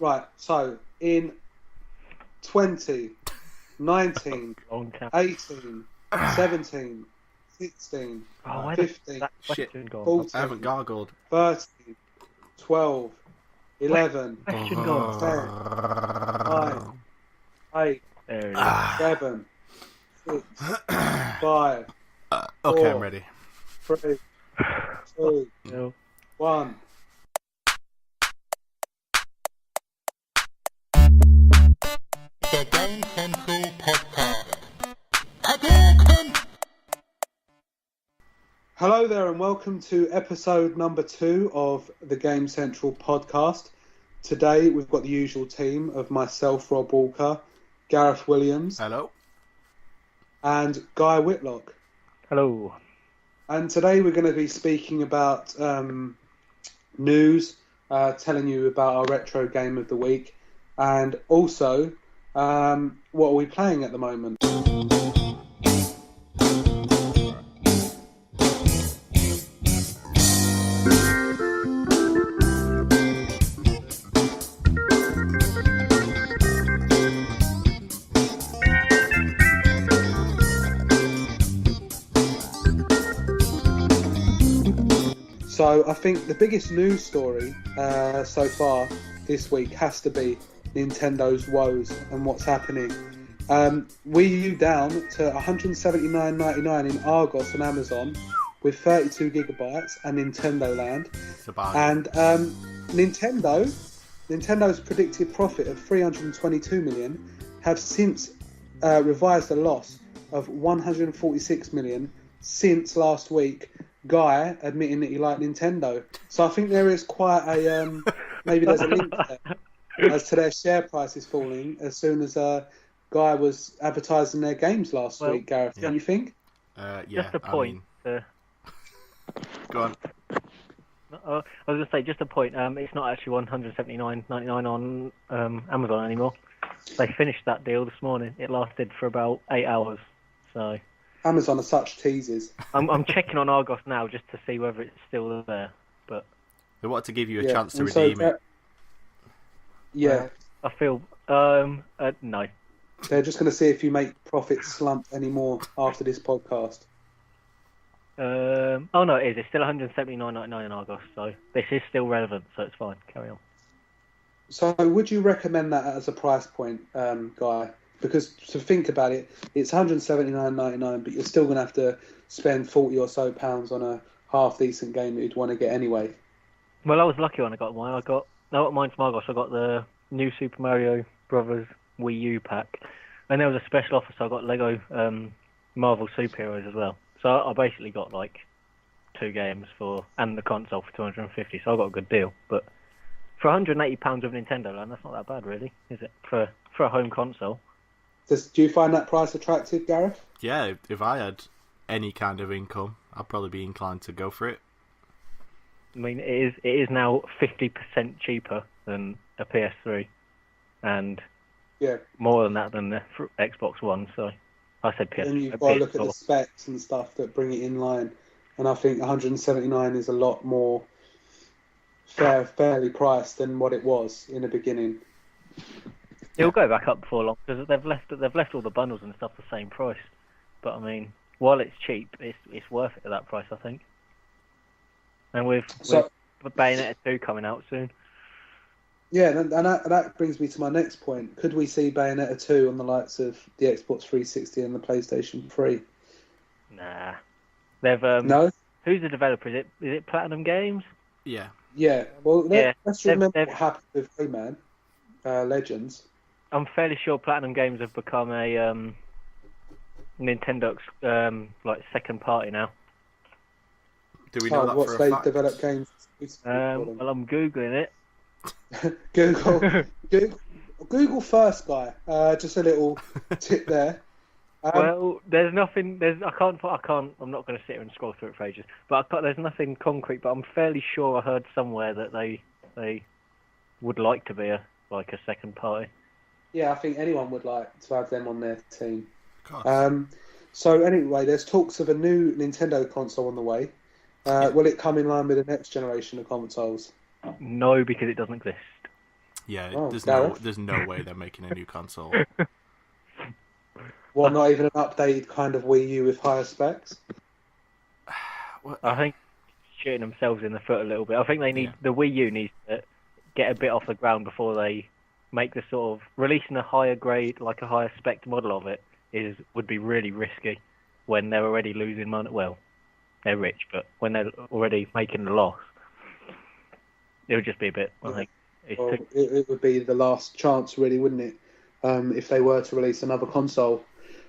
Right, so in 20, 19, 18, 17, 16, 15, 14, I haven't gargled. 13, 12, 11, 10, 9, 8, 7, 6, 5, Okay, 4, I'm ready. 3, 2, 1. The Gamecentral podcast. Hadouken! Hello there and welcome to episode number 2 of the Gamecentral podcast. Today we've got the usual team of myself, Rob Walker, Gareth Williams. Hello. And Guy Whitlock. Hello. And today we're going to be speaking about news, telling you about our retro game of the week, and also what are we playing at the moment. So I think the biggest news story so far this week has to be Nintendo's woes and what's happening. Wii U down to $179.99 in Argos on Amazon with 32 gigabytes and Nintendo Land. And Nintendo's predicted profit of $322 million have since revised a loss of $146 million since last week. Guy admitting that he liked Nintendo. So I think there is quite a maybe there's a link there as to their share prices falling as soon as Guy was advertising their games last week. Gareth, don't you think? Yeah. Just a point. Go on. I was going to say, just a point. It's not actually $179.99 on Amazon anymore. They finished that deal this morning. It lasted for about 8 hours. So Amazon are such teasers. I'm checking on Argos now just to see whether it's still there. But they wanted to give you a chance to redeem it. Yeah. I feel no. They're just going to see if you make profits slump anymore after this podcast. Oh no, it is. It's still $179.99 in Argos, so this is still relevant. So it's fine. Carry on. So would you recommend that as a price point, Guy? Because to think about it, it's $179.99, but you're still going to have to spend £40 or so on a half decent game that you'd want to get anyway. Well, I was lucky when I got mine. I got mine from Argos. I got the new Super Mario Brothers Wii U pack, and there was a special offer, so I got Lego Marvel Superheroes as well. So I basically got like 2 games and the console for $250. So I got a good deal. But for £180 of Nintendo Land, that's not that bad, really, is it? For a home console. Do you find that price attractive, Gareth? Yeah, if I had any kind of income, I'd probably be inclined to go for it. I mean, it is now 50% cheaper than a PS3, and more than that than the Xbox One. So I said PS3. And you've got to look at the specs and stuff that bring it in line, and I think 179 is a lot more fairly priced than what it was in the beginning. It'll go back up before long because they've left all the bundles and stuff the same price. But I mean, while it's cheap, it's worth it at that price, I think. And with Bayonetta 2 coming out soon. Yeah, and that brings me to my next point. Could we see Bayonetta 2 on the likes of the Xbox 360 and the PlayStation 3? Nah. They've no. Who's the developer? Is it Platinum Games? Yeah. Yeah. Well, let's remember what happened with Rayman Legends. I'm fairly sure Platinum Games have become a Nintendo's second party now. Do we know that for a fact? Develop games? Well, I'm googling it. Google first, Guy. Just a little tip there. Well, there's nothing. I can't. I'm not going to sit here and scroll through it for ages. But there's nothing concrete. But I'm fairly sure I heard somewhere that they would like to be a second party. Yeah, I think anyone would like to have them on their team. So anyway, there's talks of a new Nintendo console on the way. Will it come in line with the next generation of consoles? No, because it doesn't exist. Yeah, Oh, there's Gareth? no way they're making a new console. Well, not even an updated kind of Wii U with higher specs? I think shooting themselves in the foot a little bit. I think they need the Wii U needs to get a bit off the ground before they make the sort of releasing a higher grade, like a higher spec model of it would be really risky when they're already losing money. Well, they're rich, but when they're already making a loss, it would just be a bit. I think it would be the last chance, really, wouldn't it? If they were to release another console.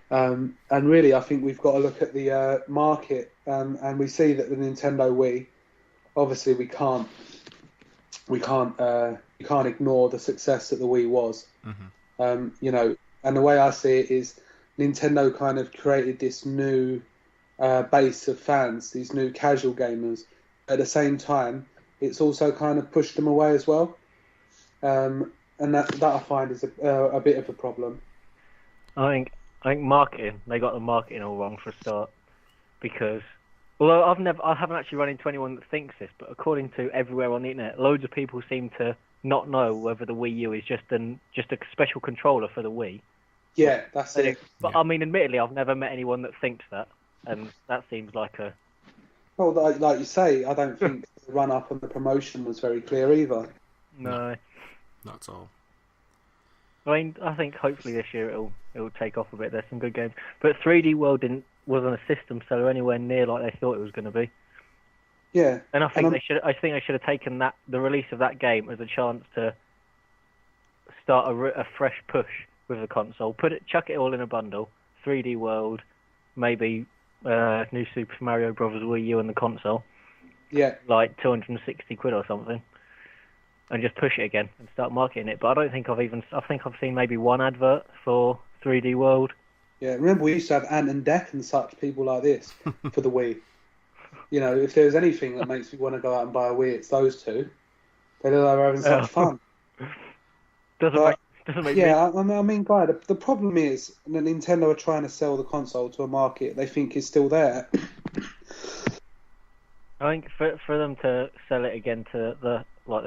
And really, I think we've got to look at the market, and we see that the Nintendo Wii. Obviously, we can't ignore the success that the Wii was. Mm-hmm. And the way I see it is, Nintendo kind of created this new base of fans, these new casual gamers. At the same time, it's also kind of pushed them away as well, and that I find is a bit of a problem. I think marketing. They got the marketing all wrong for a start, because although I haven't actually run into anyone that thinks this, but according to everywhere on the internet, loads of people seem to not know whether the Wii U is just a special controller for the Wii. Yeah, that's it. But Yeah. I mean, admittedly, I've never met anyone that thinks that, and that seems like a. Well, like you say, I don't think the run-up and the promotion was very clear either. No. Not at all. I mean, I think hopefully this year it'll take off a bit. There's some good games, but 3D World wasn't a system seller anywhere near like they thought it was going to be. Yeah, and I think they should have taken the release of that game as a chance to start a fresh push with the console. Chuck it all in a bundle. 3D World, maybe new Super Mario Brothers Wii U and the console. Yeah, like 260 quid or something. And just push it again and start marketing it. But I don't think I think I've seen maybe one advert for 3D World. Yeah, remember we used to have Ant and Dec and such people like this for the Wii. If there's anything that makes me want to go out and buy a Wii, it's those two. They look like they're having such fun. Doesn't make yeah, I mean, Guy, the problem is that Nintendo are trying to sell the console to a market they think is still there. I think for them to sell it again to the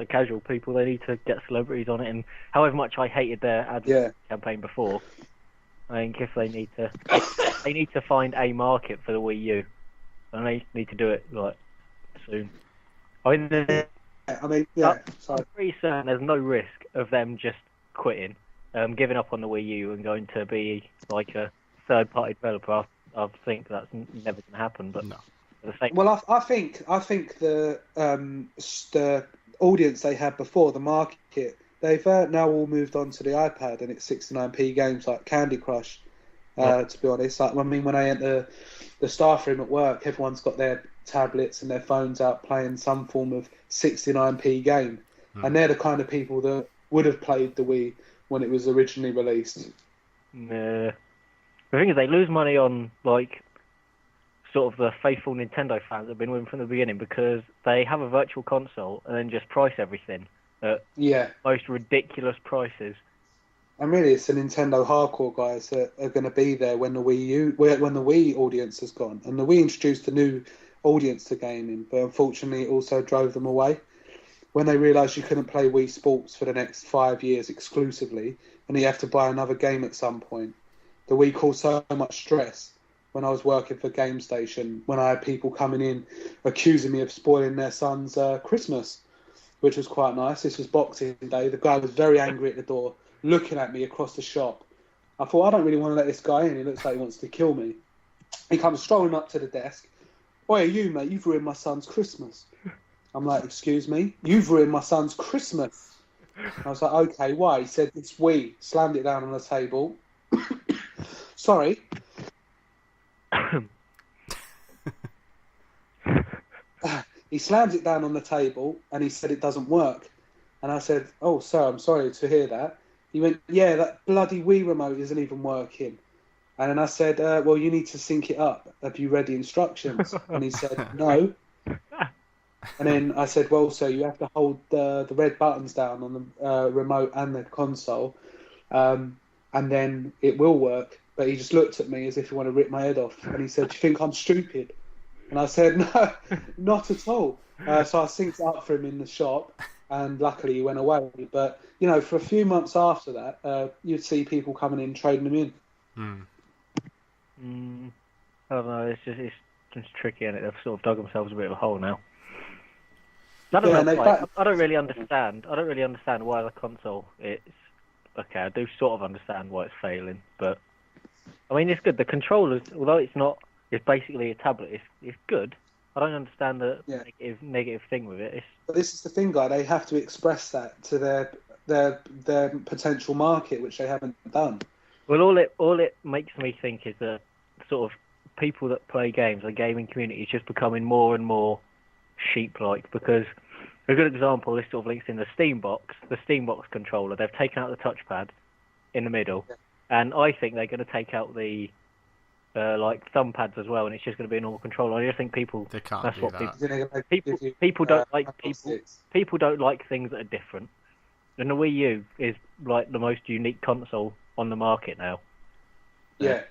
casual people, they need to get celebrities on it. And however much I hated their ad campaign before, I think if they need to find a market for the Wii U, and they need to do it soon. I'm pretty certain there's no risk of them just quitting, giving up on the Wii U and going to be like a third-party developer. I think that's never going to happen. But no. Well, I think the audience they had before, the market, they've now all moved on to the iPad, and it's 69p games like Candy Crush. To be honest, when I enter the staff room at work, everyone's got their tablets and their phones out playing some form of 69p game, and they're the kind of people that would have played the Wii when it was originally released. The thing is, they lose money on sort of the faithful Nintendo fans that have been with them from the beginning, because they have a virtual console and then just price everything at most ridiculous prices. And really, it's the Nintendo hardcore guys that are going to be there when the Wii audience has gone. And the Wii introduced a new audience to gaming, but unfortunately it also drove them away. When they realised you couldn't play Wii Sports for the next 5 years exclusively, and you have to buy another game at some point, the Wii caused so much stress. When I was working for Game Station, when I had people coming in accusing me of spoiling their son's Christmas, which was quite nice. This was Boxing Day. The guy was very angry at the door, looking at me across the shop. I thought, I don't really want to let this guy in. He looks like he wants to kill me. He comes strolling up to the desk. Oi, you, mate, you've ruined my son's Christmas. I'm like, excuse me? You've ruined my son's Christmas. I was like, okay, why? He said, it's Wii. Slammed it down on the table. Sorry. He slams it down on the table and he said it doesn't work. And I said, oh, sir, I'm sorry to hear that. He went, yeah, that bloody Wii remote isn't even working. And then I said, well, you need to sync it up. Have you read the instructions? And he said, no. And then I said, well, sir, you have to hold the red buttons down on the remote and the console, and then it will work. But he just looked at me as if he wanted to rip my head off. And he said, do you think I'm stupid? And I said, no, not at all. So I synced it up for him in the shop. and luckily he went away. But for a few months after that, you'd see people coming in trading them in. I don't know. It's just tricky, and they've sort of dug themselves a bit of a hole now. I don't know. I don't really understand. I don't really understand why the console. It's okay. I do sort of understand why it's failing, but I mean it's good. The controllers, although it's basically a tablet. It's good. I don't understand the negative thing with it. But this is the thing, guy. They have to express that to their potential market, which they haven't done. Well, all it makes me think is that sort of people that play games, the gaming community, is just becoming more and more sheep-like. Because a good example, this sort of links in the Steambox controller. They've taken out the touchpad in the middle, and I think they're going to take out the thumb pads as well, and it's just going to be a normal controller. I just think people. They can't that's do what that. People don't like people don't like things that are different. And the Wii U is like the most unique console on the market now. Yeah.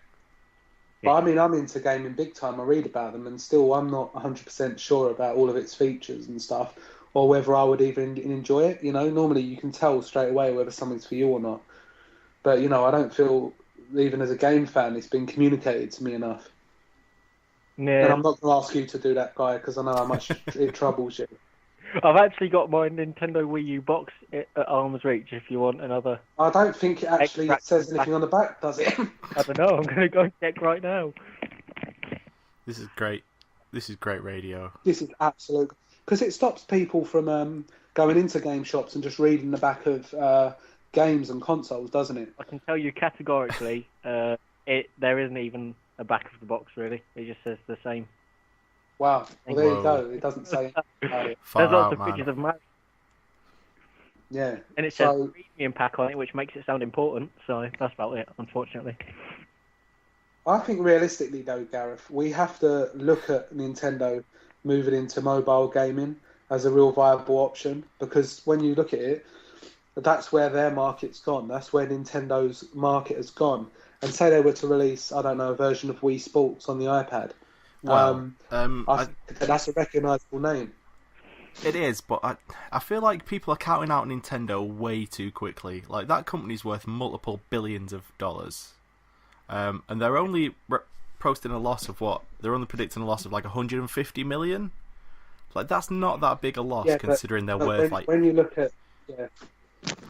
But I mean, I'm into gaming big time. I read about them, and still, I'm not 100% sure about all of its features and stuff, or whether I would even enjoy it. Normally you can tell straight away whether something's for you or not. But I don't feel, even as a game fan, it's been communicated to me enough. Yeah. And I'm not going to ask you to do that, guy, because I know how much it troubles you. I've actually got my Nintendo Wii U box at arm's reach if you want another. I don't think it actually says anything on the back, does it? I don't know. I'm going to go check right now. This is great. This is great radio. This is absolute... Because it stops people from going into game shops and just reading the back of games and consoles, doesn't it? I can tell you categorically, there isn't even a back of the box, really. It just says the same. Wow. Well, there you go. It doesn't say... There's lots of pictures of Mario. Yeah. And it says premium pack on it, which makes it sound important. So that's about it, unfortunately. I think realistically, though, Gareth, we have to look at Nintendo moving into mobile gaming as a real viable option, because when you look at it, that's where their market's gone. That's where Nintendo's market has gone. And say they were to release, I don't know, a version of Wii Sports on the iPad. I think that's a recognisable name. It is, but I feel like people are counting out Nintendo way too quickly. Like, that company's worth multiple billions of dollars. And they're only posting a loss of what? They're only predicting a loss of like 150 million? Like, that's not that big a loss, considering they're worth when you look at...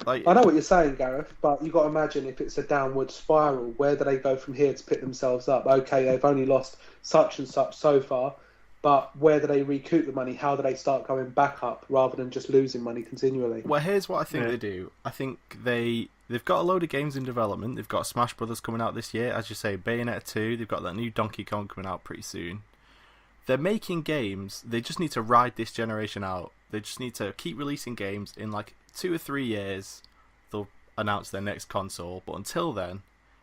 Like, I know what you're saying, Gareth, but you've got to imagine if it's a downward spiral, where do they go from here to pick themselves up? Okay, they've only lost such and such so far, but where do they recoup the money? How do they start going back up rather than just losing money continually? Well, here's what I think they do. I think they've got a load of games in development. They've got Smash Brothers coming out this year, as you say, Bayonetta 2. They've got that new Donkey Kong coming out pretty soon. They're making games. They just need to ride this generation out. They just need to keep releasing games. In like 2 or 3 years, they'll announce their next console. But until then,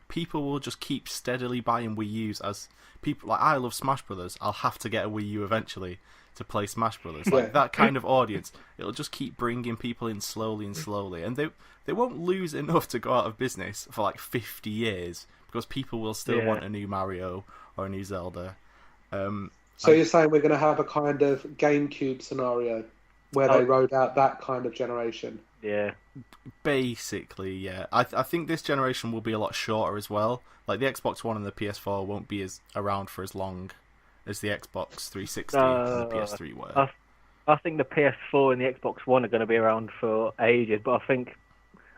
people will just keep steadily buying Wii U's. As people, like, I love Smash Brothers. I'll have to get a Wii U eventually to play Smash Brothers. Like, that kind of audience, it'll just keep bringing people in slowly and slowly. And they won't lose enough to go out of business for like 50 years, because people will still want a new Mario or a new Zelda. So you're saying we're going to have a kind of GameCube scenario where they rode out that kind of generation? Yeah. Basically, yeah. I think this generation will be a lot shorter as well. Like, the Xbox One and the PS4 won't be around for as long as the Xbox 360 and the PS3 were. I think the PS4 and the Xbox One are going to be around for ages, but I think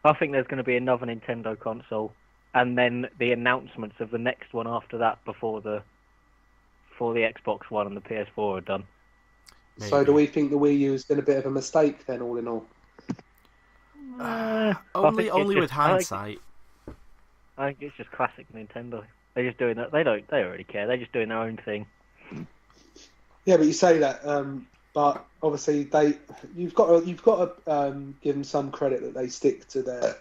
there's going to be another Nintendo console, and then the announcements of the next one after that before the Xbox One and the PS4 are done. Maybe. So do we think the Wii U has been a bit of a mistake then, all in all? Only with hindsight. I think it's just classic Nintendo. They're just doing that. They don't really care. They're just doing their own thing. Yeah, but you say that, but obviously you've got to give them some credit that they stick to their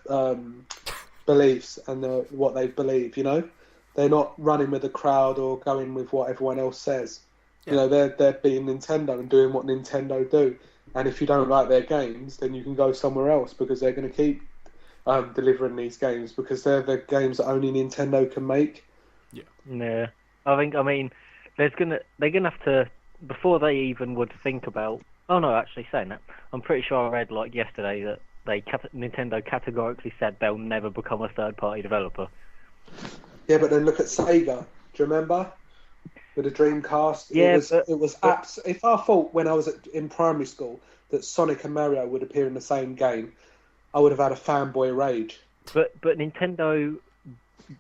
beliefs and what they believe. You know, they're not running with the crowd or going with what everyone else says. Yeah. You know, they're being Nintendo and doing what Nintendo do. And if you don't like their games, then you can go somewhere else, because they're going to keep delivering these games, because they're the games that only Nintendo can make. Yeah. I mean, they're gonna have to, before they even would think about Oh no, actually saying that, I'm pretty sure I read like yesterday that Nintendo categorically said they'll never become a third-party developer. Yeah, but then look at Sega. Do you remember with the Dreamcast? Yeah, it was If I thought when I was in primary school that Sonic and Mario would appear in the same game, I would have had a fanboy rage. But Nintendo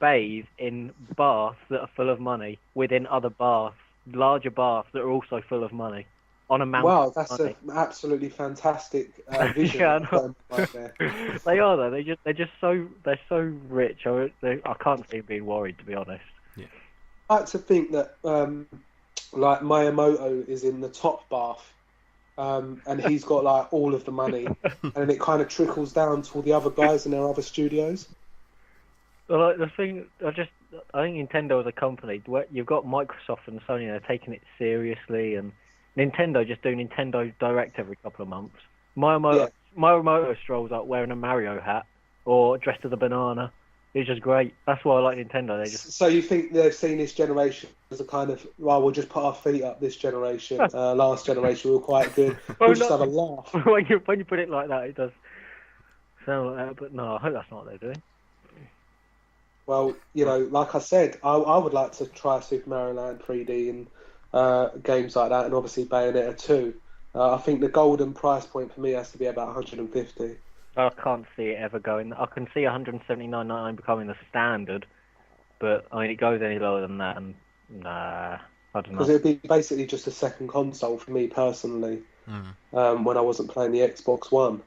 bathe in baths that are full of money within other baths, larger baths that are also full of money on a mountain. Wow, that's an absolutely fantastic vision. Yeah, right there. They are though. They're so rich. I can't see them being worried, to be honest. Yeah. I like to think that like Miyamoto is in the top bath, and he's got like all of the money, and it kind of trickles down to all the other guys in their other studios. Well, like, the thing, I think Nintendo as a company, you've got Microsoft and Sony, they're taking it seriously, and Nintendo just do Nintendo Direct every couple of months. Miyamoto strolls out wearing a Mario hat or dressed as a banana. It's just great. That's why I like Nintendo. So you think they've seen this generation as a kind of, well, we'll just put our feet up this generation. Last generation we were quite good. We'll just have a laugh. when you put it like that, it does sound like that. But no, I hope that's not what they're doing. Well, like I said, I would like to try Super Mario Land 3D and games like that, and obviously Bayonetta 2. I think the golden price point for me has to be about 150. I can't see it ever going. I can see 179.99 becoming the standard, but I mean, it goes any lower than that, and nah, I don't know. Because it'd be basically just a second console for me personally. When I wasn't playing the Xbox One.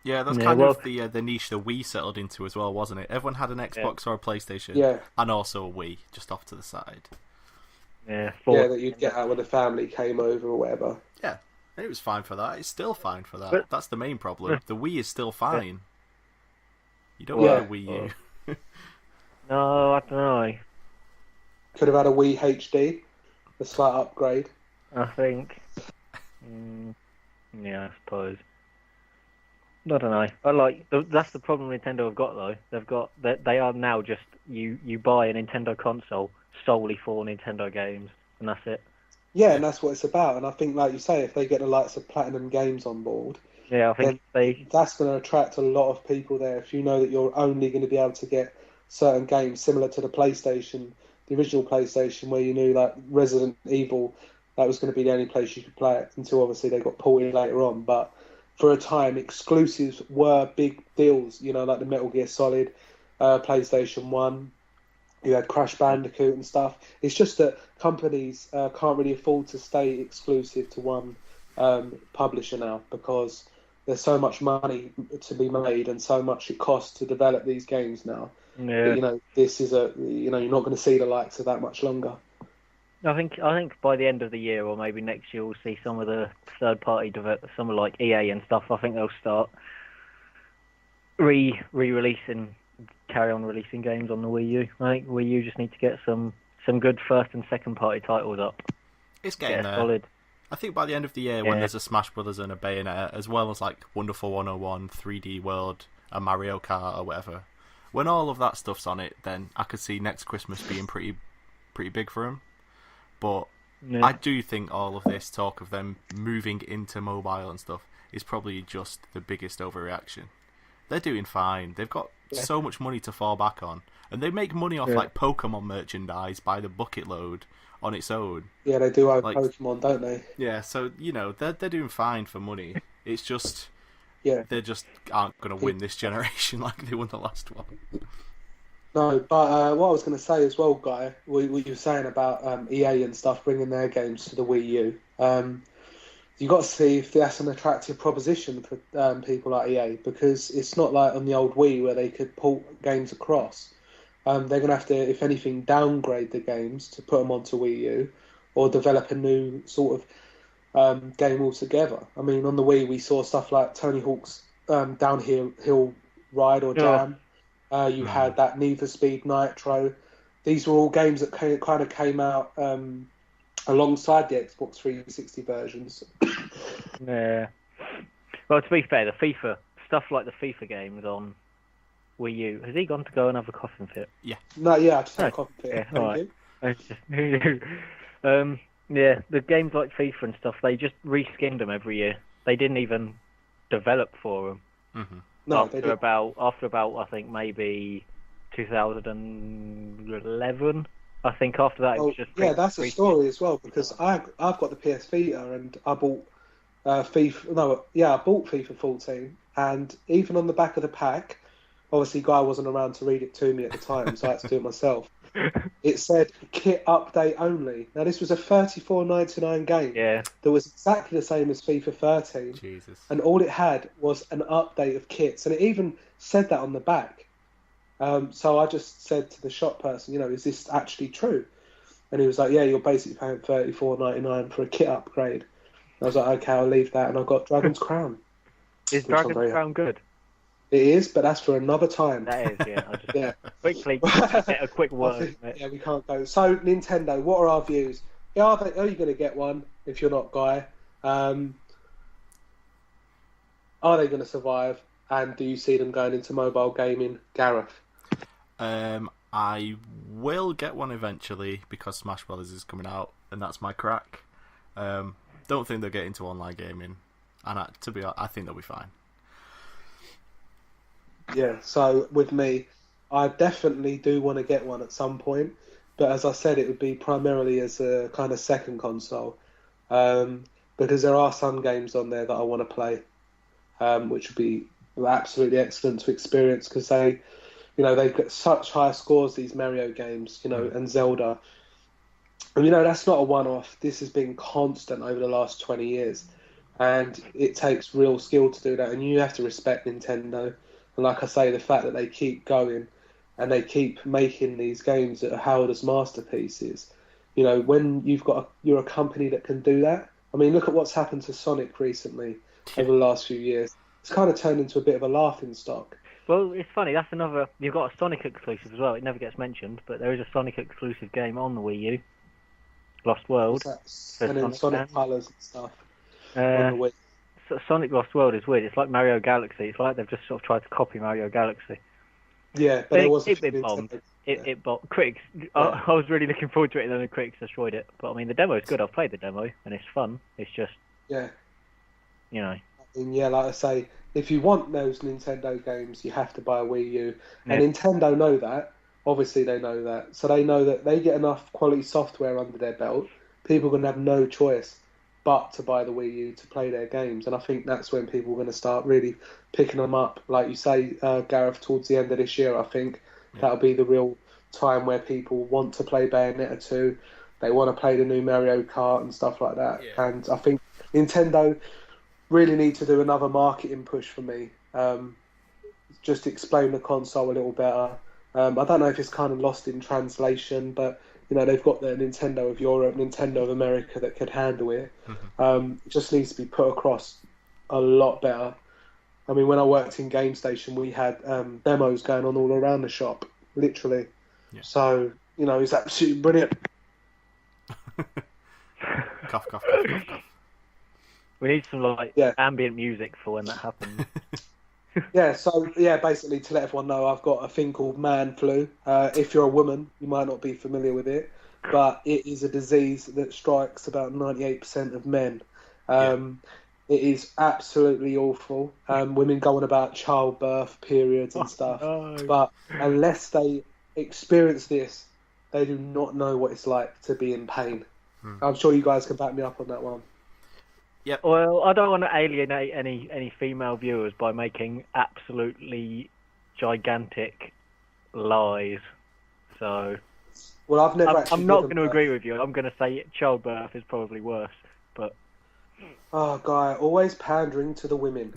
Yeah, that's kind of the niche the Wii settled into as well, wasn't it? Everyone had an Xbox or a PlayStation, and also a Wii just off to the side. Yeah, that you'd get out when the family came over or whatever. Yeah, and it was fine for that. It's still fine for that. That's the main problem. The Wii is still fine. You don't want a Wii U. No, I don't know. Could have had a Wii HD, a slight upgrade. I think. Yeah, I suppose. I don't know. That's the problem Nintendo have got though. They are now just you buy a Nintendo console solely for Nintendo games, and that's it. Yeah, and that's what it's about. And I think, like you say, if they get the likes of Platinum Games on board, I think that's going to attract a lot of people there. If you know that you're only going to be able to get certain games similar to the PlayStation, the original PlayStation, where you knew like Resident Evil, that was going to be the only place you could play it until obviously they got ported later on. But for a time, exclusives were big deals, like the Metal Gear Solid, PlayStation 1. You had Crash Bandicoot and stuff. It's just that companies can't really afford to stay exclusive to one publisher now because there's so much money to be made and so much it costs to develop these games now. Yeah. But, this is you're not going to see the likes of that much longer. I think by the end of the year or maybe next year we'll see some of the third-party some of like EA and stuff. I think they'll start re-releasing, carry on releasing games on the Wii U. I think Wii U just need to get some good first and second-party titles up. It's getting there. Solid. I think by the end of the year, when there's a Smash Brothers and a Bayonetta, as well as like Wonderful 101, 3D World, a Mario Kart or whatever, when all of that stuff's on it, then I could see next Christmas being pretty big for them. But I do think all of this talk of them moving into mobile and stuff is probably just the biggest overreaction. They're doing fine. They've got so much money to fall back on. And they make money off like Pokemon merchandise by the bucket load on its own. Yeah, they do own Pokemon, don't they? Yeah, so, they're doing fine for money. It's just they just aren't going to win this generation like they won the last one. No, but what I was going to say as well, Guy, what you were saying about EA and stuff bringing their games to the Wii U, you got to see if that's an attractive proposition for people like EA, because it's not like on the old Wii where they could port games across. They're going to have to, if anything, downgrade the games to put them onto Wii U, or develop a new sort of game altogether. I mean, on the Wii we saw stuff like Tony Hawk's Downhill Ride or Jam. You had that Need for Speed Nitro. These were all games that kind of came out alongside the Xbox 360 versions. Yeah. Well, to be fair, the FIFA stuff like the FIFA games on Wii U. Has he gone to go and have a coffin fit? Yeah. No, yeah, I just had a coffin fit. Yeah, all right. Yeah, the games like FIFA and stuff, they just reskinned them every year. They didn't even develop for them. Mm-hmm. No, they didn't. After about I think maybe 2011. I think after that it was just yeah, that's a story as well, because I've got the PS Vita and I bought FIFA. No, yeah, I bought FIFA 14, and even on the back of the pack, obviously Guy wasn't around to read it to me at the time, so I had to do it myself. It said kit update only. Now this was a £34.99 game that was exactly the same as FIFA 13. Jesus. And all it had was an update of kits, and it even said that on the back. So I just said to the shop person, is this actually true? And he was like, yeah, you're basically paying £34.99 for a kit upgrade. And I was like, okay, I'll leave that, and I got Dragon's Crown. Is Dragon's Crown good? It is, but that's for another time. That is, yeah. I just yeah. Quickly get a quick word. Yeah, we can't go. So Nintendo, what are our views? Are you going to get one if you're not Guy? Are they going to survive? And do you see them going into mobile gaming, Gareth? I will get one eventually because Smash Brothers is coming out, and that's my crack. Don't think they'll get into online gaming, and to be honest, I think they'll be fine. Yeah, so with me, I definitely do want to get one at some point, but as I said, it would be primarily as a kind of second console, because there are some games on there that I want to play, which would be absolutely excellent to experience, because they get such high scores, these Mario games, and Zelda. And that's not a one-off. This has been constant over the last 20 years, and it takes real skill to do that, and you have to respect Nintendo. And like I say, the fact that they keep going and they keep making these games that are held as masterpieces, when you're a company that can do that. I mean, look at what's happened to Sonic recently over the last few years. It's kind of turned into a bit of a laughing stock. Well, it's funny, that's another... You've got a Sonic exclusive as well. It never gets mentioned, but there is a Sonic exclusive game on the Wii U. Lost World. And then Sonic Colors and stuff on the Wii. Sonic Lost World is weird. It's like Mario Galaxy. It's like they've just sort of tried to copy Mario Galaxy. Yeah, but it was it bombed. It bombed. Critics. Yeah. I was really looking forward to it, and then the critics destroyed it. But I mean, the demo is good. I've played the demo, and it's fun. It's just, yeah. I mean, yeah, like I say, if you want those Nintendo games, you have to buy a Wii U. And Nintendo know that. Obviously, they know that. So they know that they get enough quality software under their belt. People are going to have no choice but to buy the Wii U to play their games. And I think that's when people are going to start really picking them up. Like you say, Gareth, towards the end of this year, I think that'll be the real time where people want to play Bayonetta 2. They want to play the new Mario Kart and stuff like that. Yeah. And I think Nintendo really need to do another marketing push for me. Just explain the console a little better. I don't know if it's kind of lost in translation, but they've got the Nintendo of Europe, Nintendo of America that could handle it. Mm-hmm. It just needs to be put across a lot better. I mean, when I worked in Game Station, we had demos going on all around the shop, literally. Yeah. So, it's absolutely brilliant. Cough, cough, cough, cough, cough. We need some ambient music for when that happens. Basically to let everyone know, I've got a thing called man flu. If you're a woman, you might not be familiar with it, but it is a disease that strikes about 98% of men. It is absolutely awful. Women go on about childbirth periods and stuff, but unless they experience this, they do not know what it's like to be in pain. I'm sure you guys can back me up on that one. Yep. Well, I don't want to alienate any female viewers by making absolutely gigantic lies. So, well, I've never. I'm not going to agree with you. I'm going to say childbirth is probably worse. But Guy, always pandering to the women.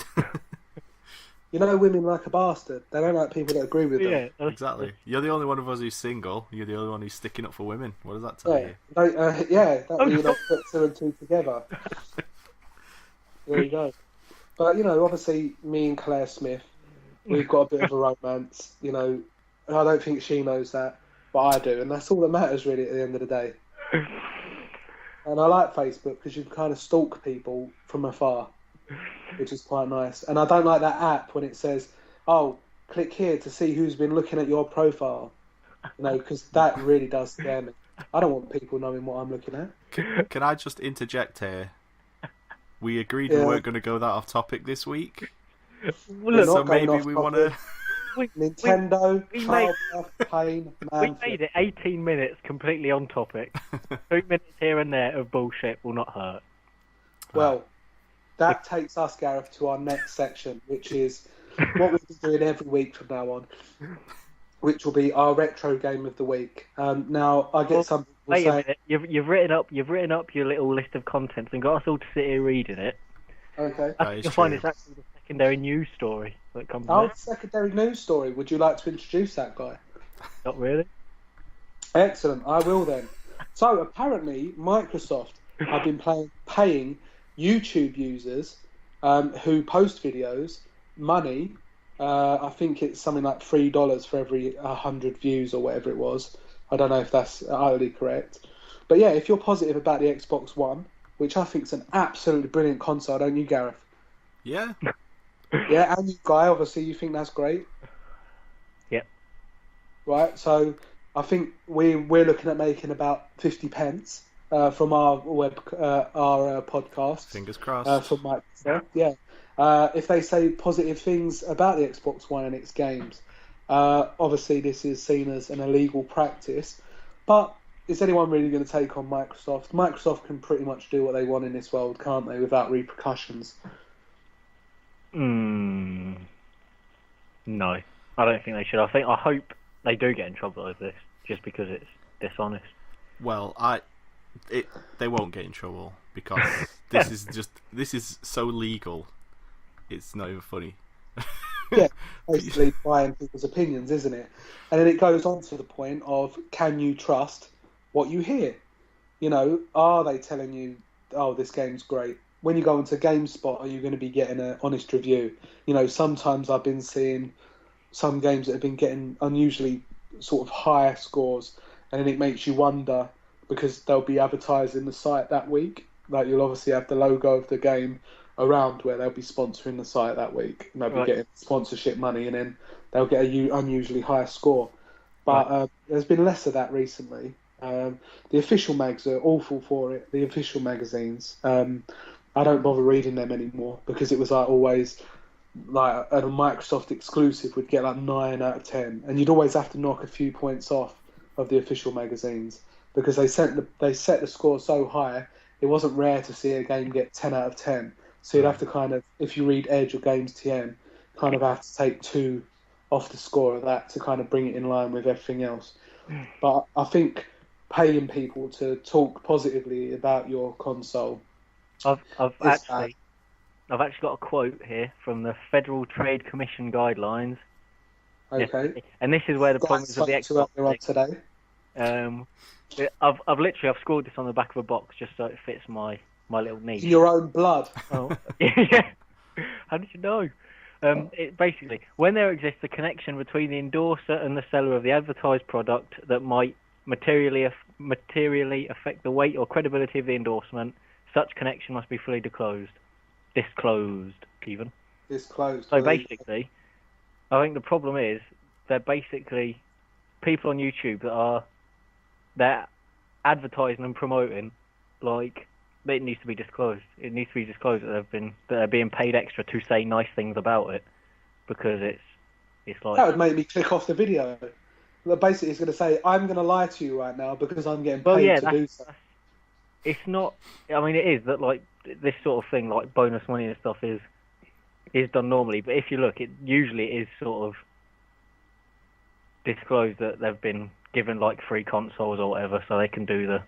Women like a bastard. They don't like people that agree with them. Yeah, exactly. You're the only one of us who's single. You're the only one who's sticking up for women. What does that tell you? That you not put two and two together. There you go. But, obviously, me and Claire Smith, we've got a bit of a romance. I don't think she knows that, but I do. And that's all that matters, really, at the end of the day. And I like Facebook because you can kind of stalk people from afar, which is quite nice. And I don't like that app when it says, click here to see who's been looking at your profile. Because that really does scare me. I don't want people knowing what I'm looking at. Can I just interject here? We agreed Yeah. we weren't going to go that off topic this week, Well, We're look, not so going maybe off we topic. want to. Nintendo, we made- childbirth, pain, we man. made it 18 minutes completely on topic. 2 minutes here and there of bullshit will not hurt. Well, that takes us, Gareth, to our next section, which is what we'll be doing every week from now on, which will be our retro game of the week. Now, I get some people Wait a saying, minute, you've written up your little list of contents and got us all to sit here reading it. okay, I That think is you'll find true. it's actually the secondary news story that comes our next. secondary news story. Would you like to introduce that guy? Not really. Excellent, I will then. So apparently, Microsoft have been paying YouTube users who post videos money. I think it's something like $3 for every 100 views or whatever it was. I don't know if that's utterly correct, but yeah, if you're positive about the Xbox One, which I think is an absolutely brilliant console, don't you, Gareth? Yeah, Yeah, and you, Guy, obviously you think that's great. Yep. Right, so I think we're looking at making about 50 pence from our podcast. fingers crossed. From Microsoft, yeah. If they say positive things about the Xbox One and its games, obviously this is seen as an illegal practice. But is anyone really going to take on Microsoft? Microsoft can pretty much do what they want in this world, can't they, without repercussions? No, I don't think they should. I hope they do get in trouble over this, just because it's dishonest. Well, they won't get in trouble because this is so legal. It's not even funny. Yeah, basically buying people's opinions, isn't it? And then it goes on to the point of, can you trust what you hear? You know, are they telling you, oh, this game's great? When you go into GameSpot, are you going to be getting an honest review? You know, sometimes I've been seeing some games that have been getting unusually sort of higher scores, and then it makes you wonder, because they'll be advertising the site that week. Like, you'll obviously have the logo of the game around where they'll be sponsoring the site that week, and they'll be getting sponsorship money, and then they'll get a unusually higher score. But there's been less of that recently. The official mags are awful for it. The official magazines, I don't bother reading them anymore, because it was like always like a Microsoft exclusive would get like 9 out of 10, and you'd always have to knock a few points off of the official magazines, because they set the score so high. It wasn't rare to see a game get 10 out of 10. So you'd have to kind of, if you read Edge or Games TM, kind of have to take 2 off the score of that to kind of bring it in line with everything else. But I think paying people to talk positively about your console. I've actually got a quote here from the Federal Trade Commission guidelines. Okay. And this is where the problem is with the Xbox today. I've scored this on the back of a box just so it fits my little niche. Your own blood. Oh, yeah. How did you know? It basically, when there exists a connection between the endorser and the seller of the advertised product that might materially affect the weight or credibility of the endorsement, such connection must be fully disclosed, even. Disclosed. So basically, I think the problem is they're basically people on YouTube they're advertising and promoting like it needs to be disclosed. It needs to be disclosed that they're being paid extra to say nice things about it, because it's like that would make me click off the video. Basically, it's going to say, I'm going to lie to you right now because I'm getting paid to do so. It's not. I mean, it is that like this sort of thing, like bonus money and stuff, is done normally. But if you look, it usually is sort of disclosed that they've been given like free consoles or whatever, so they can do the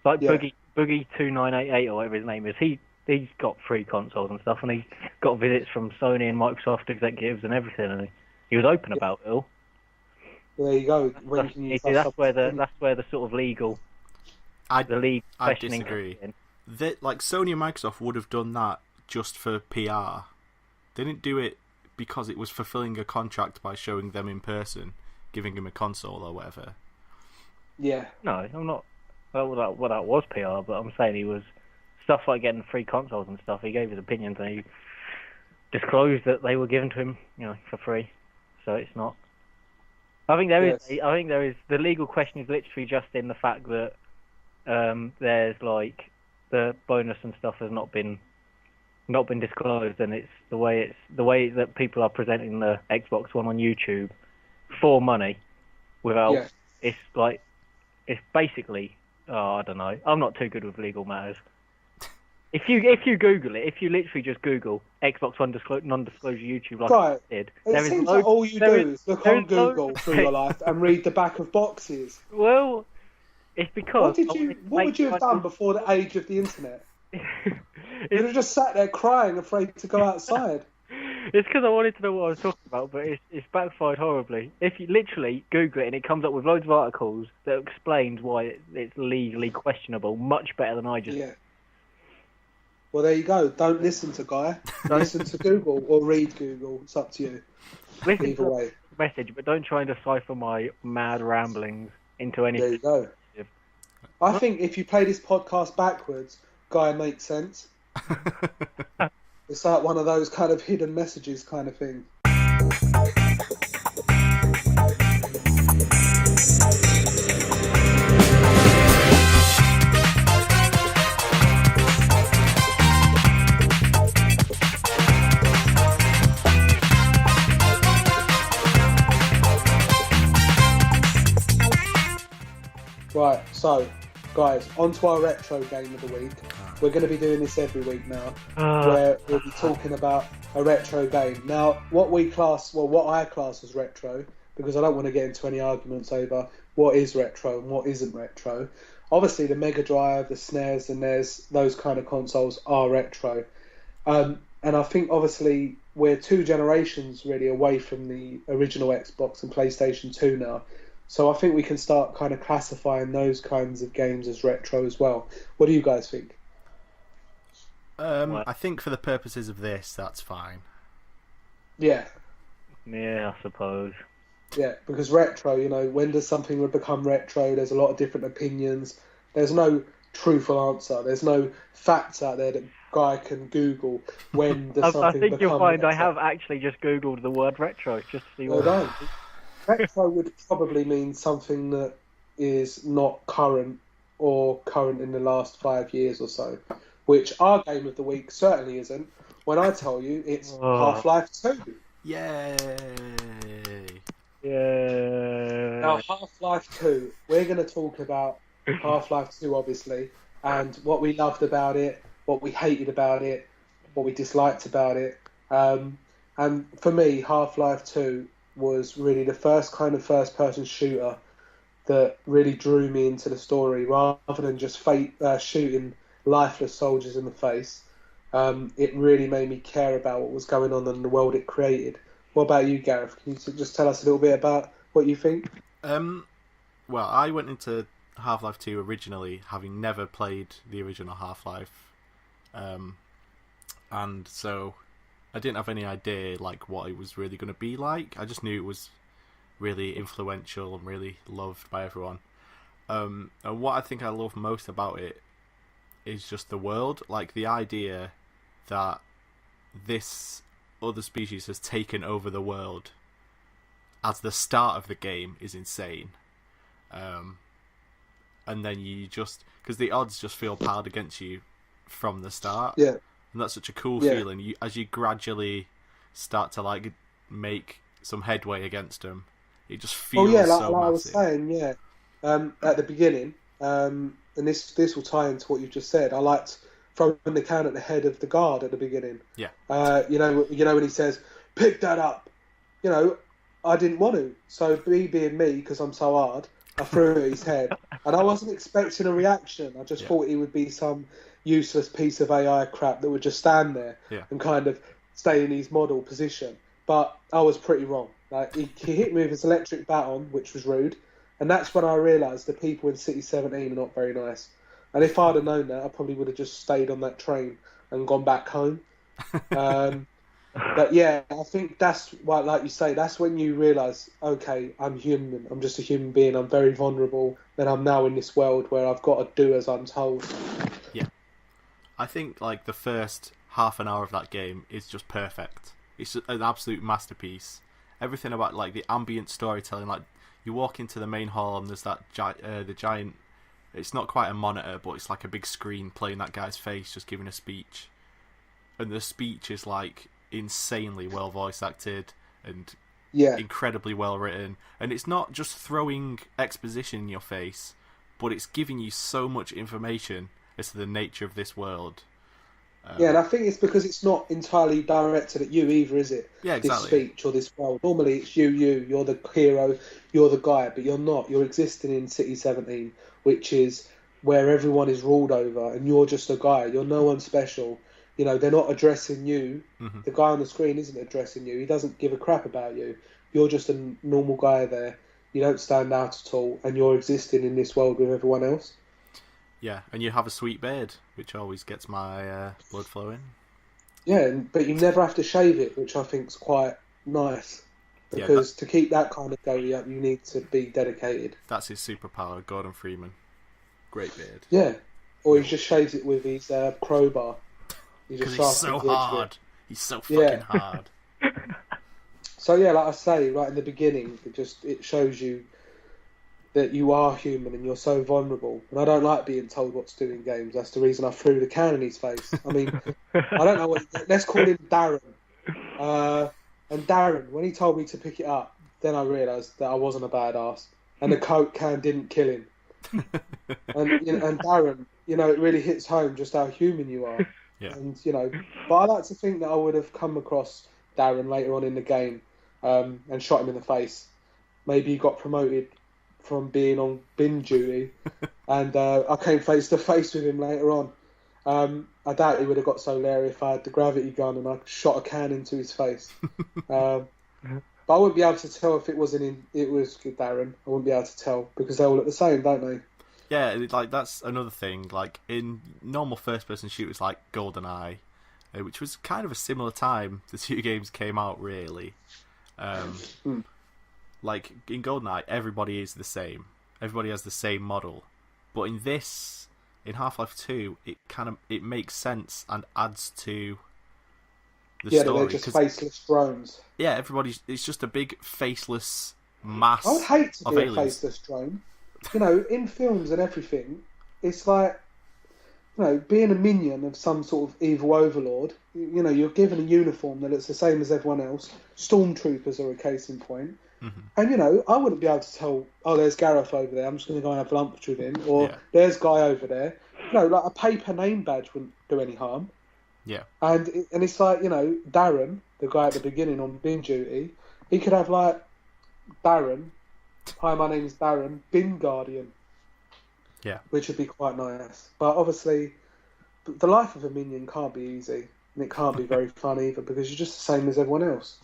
Boogie 2988 or whatever his name is. He's got free consoles and stuff, and he got visits from Sony and Microsoft executives and everything, and he was open about it all. Well, there you go. That's where the sort of legal. I questioning disagree. Like Sony and Microsoft would have done that just for PR. They didn't do it because it was fulfilling a contract by showing them in person, giving him a console or whatever. Yeah. No, I'm not. Well, that was PR, but I'm saying he was stuff like getting free consoles and stuff. He gave his opinions and he disclosed that they were given to him, for free. So it's not. I think there is. Yes. I think there is. The legal question is literally just in the fact that there's like the bonus and stuff has not been disclosed, and it's the way that people are presenting the Xbox One on YouTube for money without. Yeah. It's like it's basically. Oh, I don't know. I'm not too good with legal matters. If you Google it, if you literally just Google Xbox One non-disclosure YouTube, like Right. I did, It seems like all you do is look on Google through your life and read the back of boxes. Well, it's because What would you have done before the age of the internet? You'd have just sat there crying, afraid to go outside. It's because I wanted to know what I was talking about, but it's backfired horribly. If you literally Google it and it comes up with loads of articles that explains why it's legally questionable, much better than I just. Yeah. Well, there you go. Don't listen to Guy. Listen to Google or read Google. It's up to you. Listen Either to way. the message, but don't try and decipher my mad ramblings into anything. There you go. I think if you play this podcast backwards, Guy makes sense. It's like one of those kind of hidden messages kind of thing. Right, so guys, on to our retro game of the week. We're going to be doing this every week now, where we'll be talking about a retro game. Now, what I class as retro, because I don't want to get into any arguments over what is retro and what isn't retro. Obviously, the Mega Drive, the SNES, and NES, those kind of consoles are retro. And I think, obviously, we're 2 generations really away from the original Xbox and PlayStation 2 now. So I think we can start kind of classifying those kinds of games as retro as well. What do you guys think? I think for the purposes of this, that's fine. Yeah. Yeah, I suppose. Yeah, because retro, when does something become retro? There's a lot of different opinions. There's no truthful answer. There's no facts out there that Guy can Google when does something become retro. I think you'll find I have actually just Googled the word retro just to see what it is. Retro would probably mean something that is not current or current in the last 5 years or so, which our game of the week certainly isn't. When I tell you it's Half-Life 2. Yay! Yeah. Now, Half-Life 2, we're going to talk about Half-Life 2, obviously, and what we loved about it, what we hated about it, what we disliked about it. And for me, Half-Life 2 was really the first kind of first-person shooter that really drew me into the story, rather than just shooting lifeless soldiers in the face. It really made me care about what was going on in the world it created. What about you, Gareth? Can you just tell us a little bit about what you think? Well, I went into Half-Life 2 originally having never played the original Half-Life, and so I didn't have any idea like what it was really going to be like. I just knew it was really influential and really loved by everyone. And what I think I love most about it is just the world, like the idea that this other species has taken over the world as the start of the game is insane. And then you just, because the odds just feel piled against you from the start. Yeah. And that's such a cool feeling. As you gradually start to like make some headway against them, it just feels so massive. I was saying, at the beginning, and this will tie into what you've just said. I liked throwing the can at the head of the guard at the beginning. Yeah. When he says, "Pick that up," I didn't want to. So me being me, because I'm so hard, I threw it at his head, and I wasn't expecting a reaction. I just thought he would be some useless piece of AI crap that would just stand there and kind of stay in his model position. But I was pretty wrong. Like he hit me with his electric baton, which was rude, and that's when I realised the people in City 17 are not very nice. And if I'd have known that, I probably would have just stayed on that train and gone back home. But yeah, I think that's why, like you say, that's when you realise, okay, I'm human. I'm just a human being. I'm very vulnerable. And I'm now in this world where I've got to do as I'm told. Yeah. I think like the first half an hour of that game is just perfect. It's an absolute masterpiece. Everything about like the ambient storytelling, like you walk into the main hall and there's that the giant. It's not quite a monitor, but it's like a big screen playing that guy's face, just giving a speech, and the speech is like insanely well voice acted and incredibly well written, and it's not just throwing exposition in your face, but it's giving you so much information as to the nature of this world. And I think it's because it's not entirely directed at you either, is it? Yeah, exactly. This speech or this world. Normally it's you're the hero, you're the guy, but you're not. You're existing in City 17, which is where everyone is ruled over, and you're just a guy. You're no one special. You know, they're not addressing you. Mm-hmm. The guy on the screen isn't addressing you. He doesn't give a crap about you. You're just a normal guy there. You don't stand out at all, and you're existing in this world with everyone else. Yeah, and you have a sweet beard, which always gets my blood flowing. Yeah, but you never have to shave it, which I think is quite nice. Because to keep that kind of goatee up, you need to be dedicated. That's his superpower, Gordon Freeman. Great beard. Yeah, or he just shaves it with his crowbar. Because he's so hard. He's so fucking hard. So yeah, like I say, right in the beginning, it shows you that you are human and you're so vulnerable. And I don't like being told what to do in games. That's the reason I threw the can in his face. I mean, I don't know what... Let's call him Darren. And Darren, when he told me to pick it up, then I realised that I wasn't a badass. And the Coke can didn't kill him. And Darren, you know, it really hits home just how human you are. Yeah. And, you know, but I like to think that I would have come across Darren later on in the game and shot him in the face. Maybe he got promoted from being on bin duty, and I came face to face with him later on. I doubt he would have got so leery if I had the gravity gun and I shot a can into his face. But I wouldn't be able to tell if it was Darren. I wouldn't be able to tell because they all look the same, don't they? Yeah, like that's another thing. Like in normal first-person shooters like GoldenEye, which was kind of a similar time the two games came out, really. Like in GoldenEye, everybody is the same. Everybody has the same model. But in this, in Half-Life 2, it makes sense and adds to the story. They're just faceless drones. Yeah, it's just a big faceless mass. I would hate to be aliens. a faceless drone. You know, in films and everything, it's like, you know, being a minion of some sort of evil overlord. You know, you're given a uniform that looks the same as everyone else. Stormtroopers are a case in point. Mm-hmm. And, you know, I wouldn't be able to tell, oh, there's Gareth over there, I'm just going to go and have lunch with him. Or there's Guy over there. You know, like a paper name badge wouldn't do any harm. Yeah. And it's like, you know, Darren, the guy at the beginning on bin duty, he could have like, Darren, hi, my name's Darren, Bin Guardian. Yeah. Which would be quite nice. But obviously, the life of a minion can't be easy. And it can't be very fun either because you're just the same as everyone else.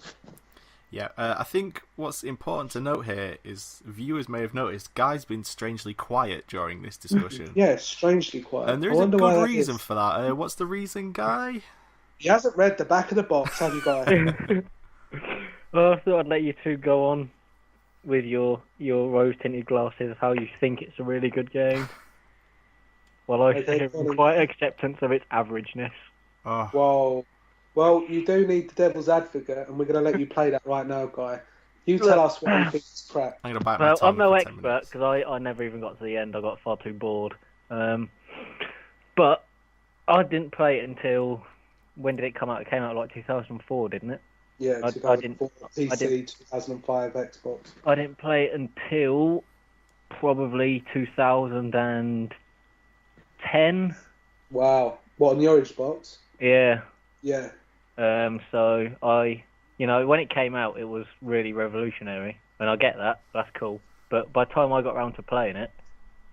Yeah, I think what's important to note here is viewers may have noticed Guy's been strangely quiet during this discussion. Yeah, strangely quiet. And there's a good reason for that. What's the reason, Guy? He hasn't read the back of the box, have you, Guy? Well, I thought I'd let you two go on with your rose-tinted glasses, how you think it's a really good game. Well, I think quite acceptance of its averageness. Oh. Well, you do need the devil's advocate, and we're going to let you play that right now, Guy. You tell us what you think is crap. I'm going to bite my tongue. I'm no expert, because I never even got to the end. I got far too bored. But I didn't play it until... When did it come out? It came out like 2004, didn't it? Yeah, 2004, PC, 2005, Xbox. I didn't play it until probably 2010. Wow. What, on the Orange box? Yeah. Yeah. So when it came out, it was really revolutionary, and I get that. That's cool. But by the time I got around to playing it,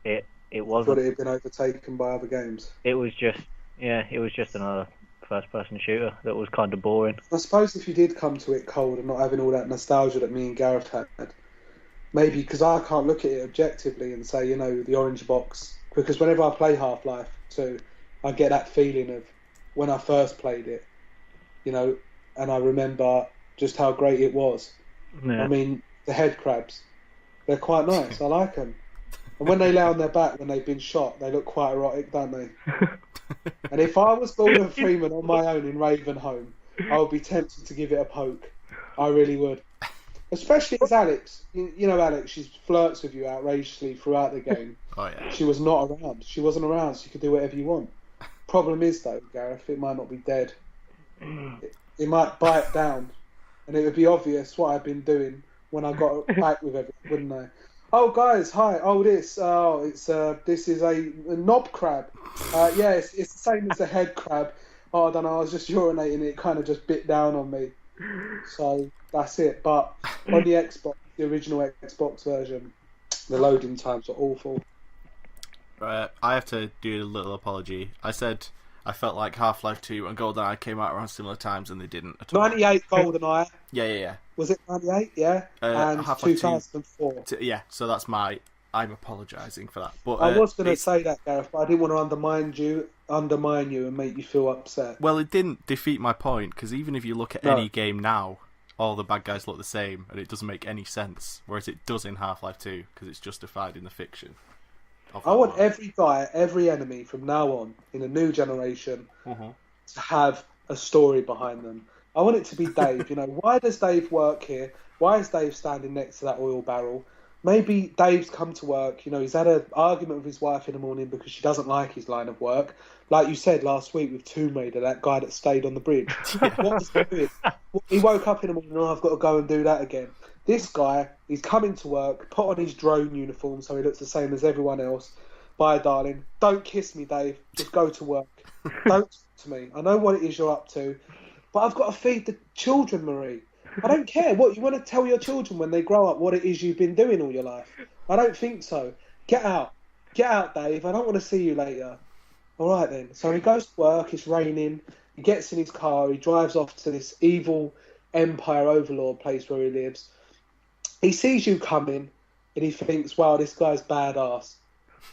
it wasn't. Thought it had been overtaken by other games. It was just another first-person shooter that was kind of boring. I suppose if you did come to it cold and not having all that nostalgia that me and Gareth had, maybe because I can't look at it objectively and say, you know, the Orange box, because whenever I play Half-Life 2, I get that feeling of when I first played it, you know, and I remember just how great it was. Yeah. I mean, the head crabs, they're quite nice. I like them. And when they lay on their back when they've been shot, they look quite erotic, don't they? And if I was Gordon Freeman on my own in Ravenholm, I would be tempted to give it a poke. I really would. Especially as Alex. You know Alex, she flirts with you outrageously throughout the game. Oh yeah. She was not around. She wasn't around, so you could do whatever you want. Problem is, though, Gareth, it might not be dead. It might bite down, and it would be obvious what I've been doing when I got back with everyone, wouldn't I? Oh, guys, hi. Oh, this is a knob crab. It's the same as the head crab. Oh, I don't know. I was just urinating. It kind of just bit down on me. So that's it. But on the Xbox, the original Xbox version, the loading times are awful. I have to do a little apology. I said I felt like Half-Life 2 and GoldenEye came out around similar times, and they didn't at all. 98 GoldenEye. Yeah. Was it 98? Yeah. And Half-Life 2004. Yeah, so that's I'm apologising for that. But I was going to say that, Gareth, but I didn't want to undermine you and make you feel upset. Well, it didn't defeat my point, because even if you look at any game now, all the bad guys look the same, and it doesn't make any sense, whereas it does in Half-Life 2, because it's justified in the fiction. I want every guy, every enemy from now on, in a new generation, to have a story behind them. I want it to be Dave. Why does Dave work here? Why is Dave standing next to that oil barrel? Maybe Dave's come to work, he's had an argument with his wife in the morning because she doesn't like his line of work. Like you said last week with Tomb Raider, that guy that stayed on the bridge. What was he doing? He woke up in the morning, I've got to go and do that again. This guy, he's coming to work, put on his drone uniform so he looks the same as everyone else. Bye, darling. Don't kiss me, Dave. Just go to work. Don't talk to me. I know what it is you're up to, but I've got to feed the children, Marie. I don't care. What, you want to tell your children when they grow up what it is you've been doing all your life? I don't think so. Get out. Get out, Dave. I don't want to see you later. All right, then. So he goes to work. It's raining. He gets in his car. He drives off to this evil Empire Overlord place where he lives. He sees you coming, and he thinks, wow, this guy's badass.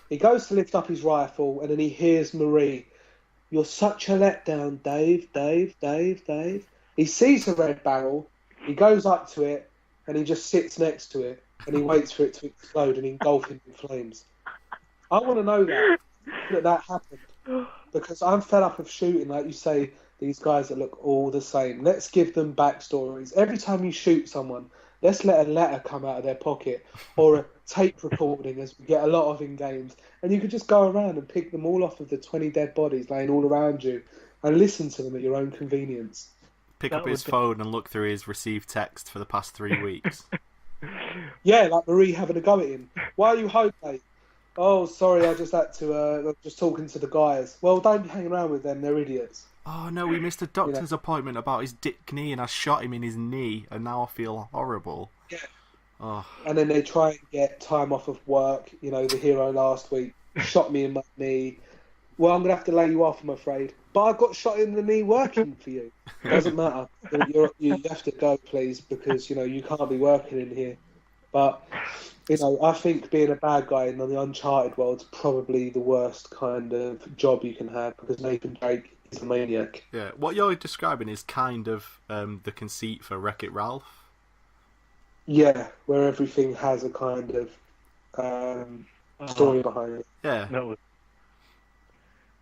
He goes to lift up his rifle, and then he hears Marie. You're such a letdown, Dave, Dave, Dave, Dave. He sees the red barrel. He goes up to it, and he just sits next to it, and he waits for it to explode and engulf him in flames. I want to know that happened, because I'm fed up of shooting, like you say, these guys that look all the same. Let's give them backstories. Every time you shoot someone, let's let a letter come out of their pocket, or a tape recording, as we get a lot of in games, and you could just go around and pick them all off of the 20 dead bodies laying all around you, and listen to them at your own convenience. Pick up his phone and look through his received text for the past 3 weeks. Yeah, like Marie having a go at him. Why are you home, mate? Oh, sorry, I just had to, just talking to the guys. Well, don't be hanging around with them, they're idiots. Oh no, we missed a doctor's appointment about his dick knee, and I shot him in his knee, and now I feel horrible. Yeah. Oh. And then they try and get time off of work. The hero last week shot me in my knee. Well, I'm going to have to lay you off, I'm afraid. But I got shot in the knee working for you. Doesn't matter. You have to go, please, because, you can't be working in here. But, I think being a bad guy in the Uncharted world is probably the worst kind of job you can have, because Nathan Drake is a maniac. Yeah, what you're describing is kind of the conceit for Wreck-It Ralph. Yeah, where everything has a kind of story behind it. Yeah. No.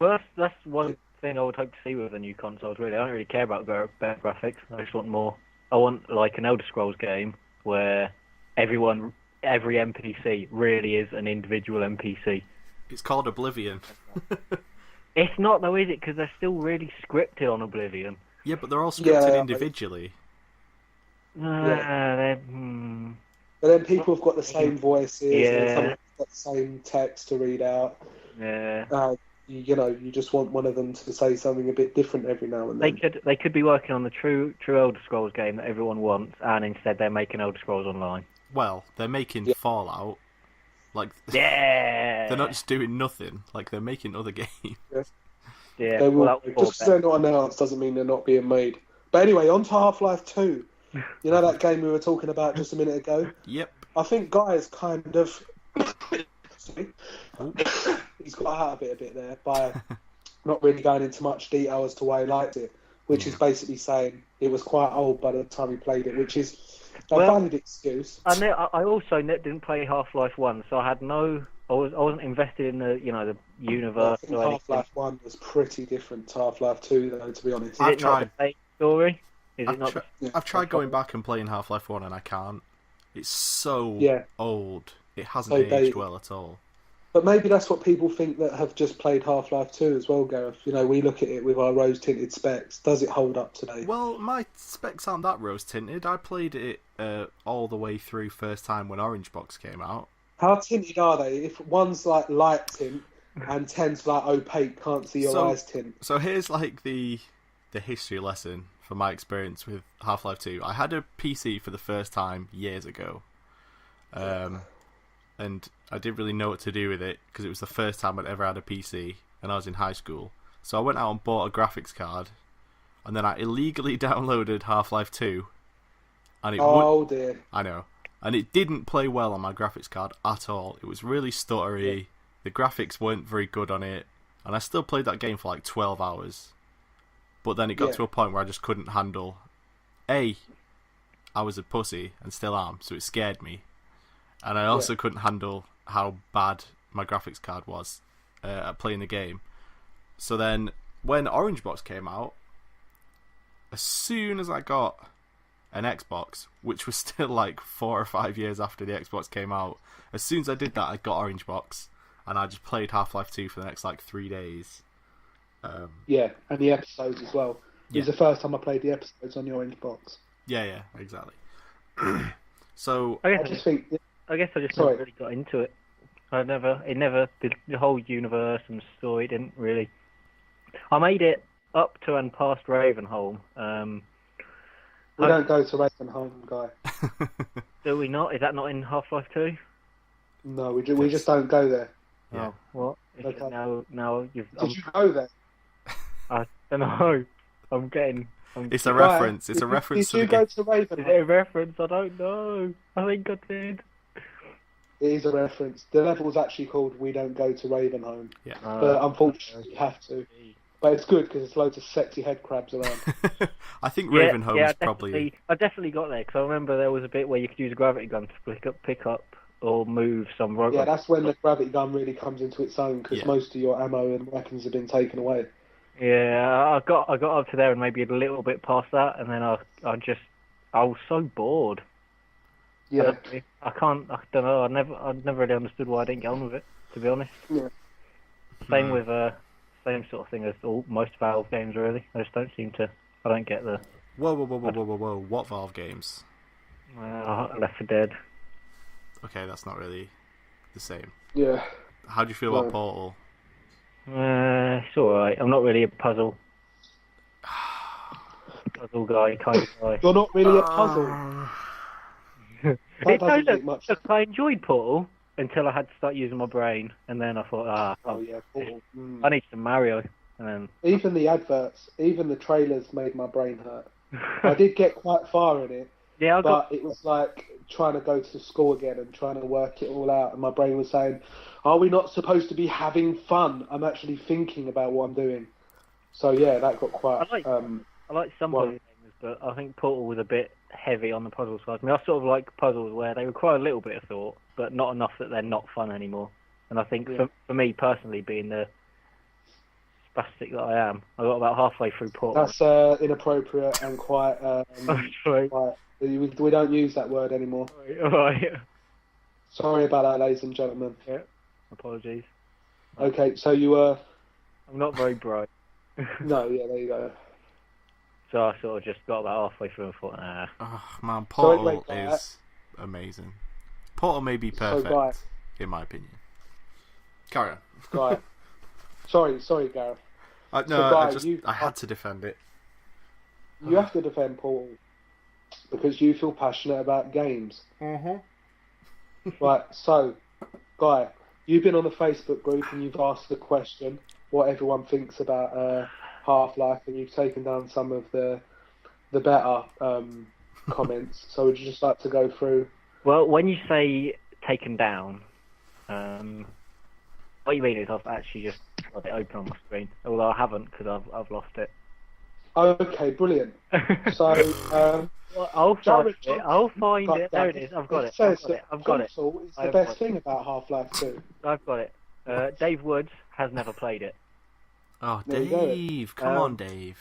Well, that's one thing I would hope to see with the new consoles, really. I don't really care about better graphics. I just want more. I want, like, an Elder Scrolls game where every NPC really is an individual NPC. It's called Oblivion. It's not, though, is it? Because they're still really scripted on Oblivion. Yeah, but they're all scripted individually. But then people have got the same voices, and someone's got the same text to read out. Yeah. You just want one of them to say something a bit different every now and then. They could be working on the true Elder Scrolls game that everyone wants, and instead they're making Elder Scrolls Online. Well, they're making Fallout. Like, yeah, they're not just doing nothing. Like, they're making other games. Yeah. They will, just because they're not announced doesn't mean they're not being made. But anyway, on to Half-Life 2. You know that game we were talking about just a minute ago? Yep. I think Guy's kind of... He's got out of it a bit there by not really going into much detail as to why he liked it, which is basically saying it was quite old by the time he played it, which is a valid excuse. I also didn't play Half-Life 1, so I had I wasn't invested in the universe. I think Half-Life 1 was pretty different to Half-Life 2, though, to be honest. I've tried. The same story? Is it not? I've tried going back and playing Half-Life 1 and I can't. It's so old. It hasn't aged well at all. But maybe that's what people think that have just played Half-Life 2 as well, Gareth. You know, we look at it with our rose-tinted specs. Does it hold up today? Well, my specs aren't that rose-tinted. I played it all the way through first time when Orange Box came out. How tinted are they? If one's like light tint and 10's like opaque, can't see your eyes tint. So here's like the history lesson from my experience with Half-Life 2. I had a PC for the first time years ago. And I didn't really know what to do with it because it was the first time I'd ever had a PC and I was in high school. So I went out and bought a graphics card and then I illegally downloaded Half-Life 2. And it dear. I know. And it didn't play well on my graphics card at all. It was really stuttery. Yeah. The graphics weren't very good on it. And I still played that game for like 12 hours. But then it got to a point where I just couldn't handle... I was a pussy and still am, so it scared me. And I also couldn't handle how bad my graphics card was at playing the game. So then, when Orange Box came out, as soon as I got an Xbox, which was still like 4 or 5 years after the Xbox came out, as soon as I did that, I got Orange Box, and I just played Half-Life 2 for the next like 3 days. And the episodes as well. It was the first time I played the episodes on the Orange Box. Yeah, exactly. So I guess I never really got into it. The whole universe and story didn't really. I made it up to and past Ravenholm. We don't go to Ravenholm, Guy. Do we not? Is that not in Half-Life 2? No, we just don't go there. Yeah. Oh, what? Okay. Now you've. Did you go there? I don't know. It's a reference. It's a reference. Did you go to Ravenholm? Is it a reference? I don't know. I think I did. It is a reference. The level's actually called "We Don't Go to Ravenholm." Yeah. But unfortunately, you have to. But it's good because there's loads of sexy head crabs around. I think Ravenholm is probably. I definitely got there because I remember there was a bit where you could use a gravity gun to pick up or move some robot. Yeah, that's when the gravity gun really comes into its own because most of your ammo and weapons have been taken away. Yeah, I got up to there and maybe a little bit past that, and then I was so bored. Yeah, I don't know. I never really understood why I didn't get on with it, to be honest. Yeah. Same with same sort of thing as most Valve games, really. I just don't seem to. I don't get the. Whoa! What Valve games? Left 4 Dead. Okay, that's not really the same. Yeah. How do you feel about Portal? It's alright. I'm not really a puzzle guy, kind of guy. You're not really a puzzle. I enjoyed Portal until I had to start using my brain, and then I thought, Portal. I need some Mario. And then even the adverts, even the trailers made my brain hurt. I did get quite far in it, it was like trying to go to school again and trying to work it all out, and my brain was saying, "Are we not supposed to be having fun? I'm actually thinking about what I'm doing." So yeah, that got quite. I like some puzzle games, but I think Portal was a bit heavy on the puzzle side. I mean, I sort of like puzzles where they require a little bit of thought, but not enough that they're not fun anymore. And I think for me personally, being the spastic that I am, I got about halfway through Portal. That's inappropriate and quite. We don't use that word anymore. Right. Sorry about that, ladies and gentlemen. Yeah. Apologies. Okay, so you were. I'm not very bright. No, yeah, there you go. So I sort of just got about halfway through and thought, nah. Oh man, Portal is amazing. Portal may be perfect, in my opinion. Carry on. Guy. Sorry, Gareth. I had to defend it. You have to defend Portal because you feel passionate about games. Right, so, Guy, you've been on the Facebook group and you've asked the question what everyone thinks about Half-Life, and you've taken down some of the better comments. So would you just like to go through? Well, when you say taken down, what you mean is I've actually just got it open on my screen, although I haven't because I've lost it. Okay, brilliant. So I'll find it. I'll find it. There it is. I've got it. I've got it. Console is the best thing about Half-Life 2. I've got it. Dave Woods has never played it. Oh, Dave! Come on, Dave.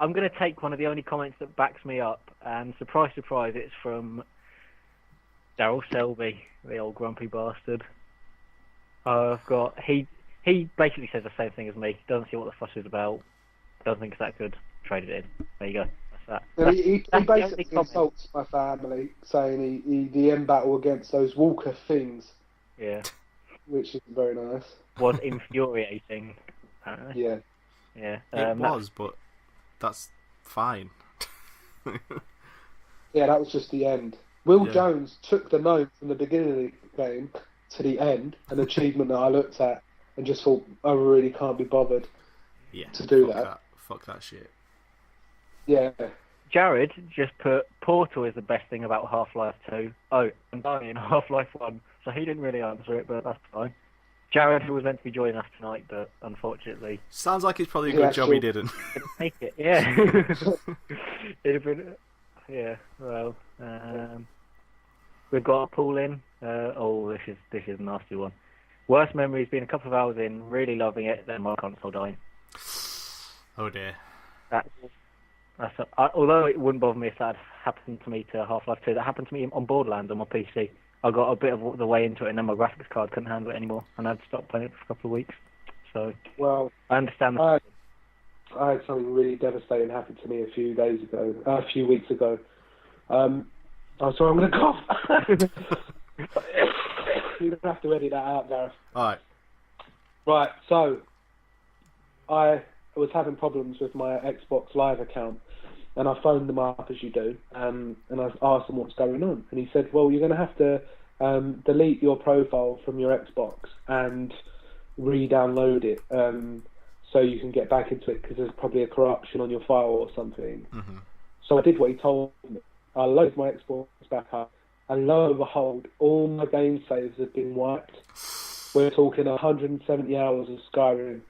I'm going to take one of the only comments that backs me up, and surprise, surprise, it's from Daryl Selby, the old grumpy bastard. He basically says the same thing as me. Doesn't see what the fuss is about. Doesn't think it's that good. Traded it in. There you go. That's that. He basically insults my family, saying the end battle against those Walker things. Yeah. Which is very nice. Was infuriating. Apparently. Yeah. Yeah. It was, but that's fine. Yeah, that was just the end. Will Jones took the note from the beginning of the game to the end, an achievement that I looked at and just thought, I really can't be bothered to do that. Fuck that shit. Yeah. Jared just put Portal is the best thing about Half-Life 2. Oh, and dying in Half-Life 1. So he didn't really answer it, but that's fine. Jared, who was meant to be joining us tonight, but unfortunately... Sounds like it's probably a good job he didn't. Didn't make it, yeah. It'd have been... Yeah, well... we've got a pool in. This is a nasty one. Worst memories, been a couple of hours in, really loving it, then my console dying. Oh dear. Although it wouldn't bother me if that had happened to me to Half-Life 2, that happened to me on Borderlands on my PC. I got a bit of the way into it and then my graphics card couldn't handle it anymore and I had to stop playing it for a couple of weeks. So, well, I understand I had something really devastating happen to me a few weeks ago. I'm sorry, I'm going to cough. You're going to have to edit that out, Gareth. Alright. Right, so I was having problems with my Xbox Live account and I phoned them up, as you do, and I asked them what's going on. And he said, well, you're going to have to delete your profile from your Xbox and re-download it so you can get back into it because there's probably a corruption on your file or something. Mm-hmm. So I did what he told me. I loaded my Xbox back up, and lo and behold, all my game saves have been wiped. We're talking 170 hours of Skyrim,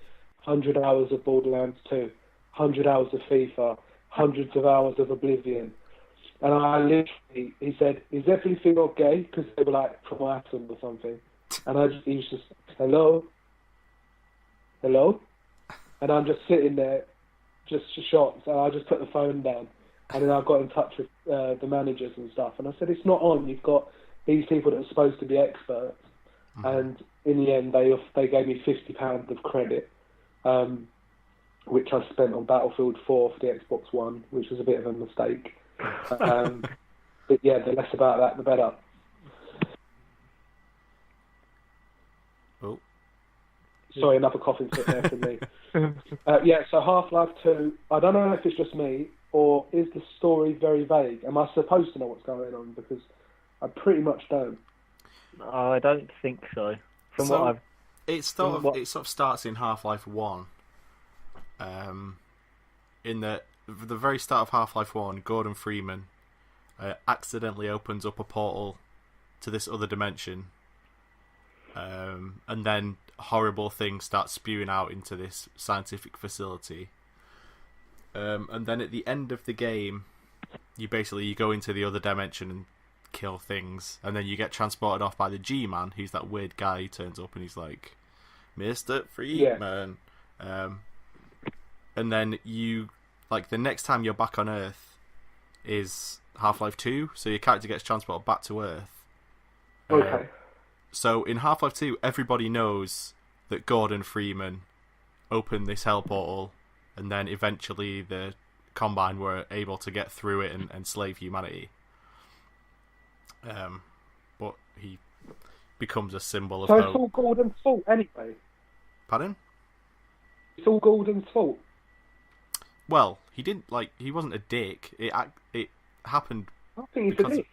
100 hours of Borderlands 2, 100 hours of FIFA, hundreds of hours of Oblivion. And I literally, he said, is everything okay? Because they were like from Atom or something. And he was just, hello? And I'm just sitting there, just shocked. And I just put the phone down. And then I got in touch with the managers and stuff. And I said, it's not on. You've got these people that are supposed to be experts. Mm-hmm. And in the end, they gave me £50 of credit, which I spent on Battlefield 4 for the Xbox One, which was a bit of a mistake. But yeah, the less about that, the better. Oh. Sorry, another coughing fit there from me. So Half-Life 2, I don't know if it's just me, or is the story very vague? Am I supposed to know what's going on? Because I pretty much don't. I don't think so. It sort of starts in Half-Life 1. In the very start of Half-Life 1, Gordon Freeman accidentally opens up a portal to this other dimension, and then horrible things start spewing out into this scientific facility. And then at the end of the game, you go into the other dimension and kill things, and then you get transported off by the G-Man, who's that weird guy who turns up and he's like, Mr. Freeman. Yeah. And then the next time you're back on Earth is Half-Life 2, so your character gets transported back to Earth. Okay. So in Half-Life 2, everybody knows that Gordon Freeman opened this hell portal, and then eventually the Combine were able to get through it and enslave humanity. But he becomes a symbol of hope. So it's all Gordon's fault anyway? Pardon? It's all Gordon's fault? Well, he wasn't a dick. It happened. I think he's a dick.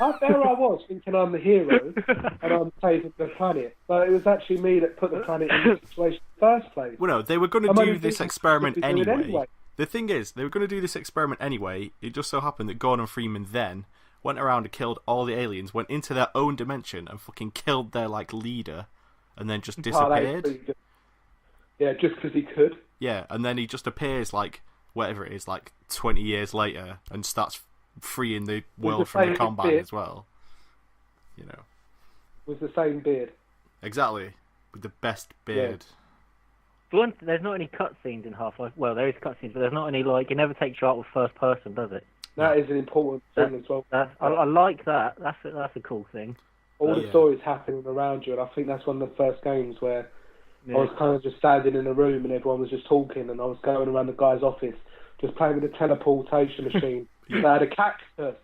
There I was thinking I'm the hero and I'm saving the planet, but it was actually me that put the planet in the situation in the first place. Well, no, they were going to do this experiment anyway. The thing is, they were going to do this experiment anyway. It just so happened that Gordon Freeman then went around and killed all the aliens, went into their own dimension and fucking killed their leader, and then just disappeared. Yeah, just because he could. Yeah, and then he just appears whatever it is, 20 years later, and starts freeing the world from the Combine beard as well. You know. With the same beard. Exactly. With the best beard. There's not any cutscenes in Half-Life. Well, there is cutscenes, but there's not any, like, it never takes you out with first person, does it? That is an important thing as well. I like that. That's a cool thing. All the stories happening around you, and I think that's one of the first games where I was kind of just standing in a room and everyone was just talking, and I was going around the guy's office just playing with a teleportation machine. They had a cactus.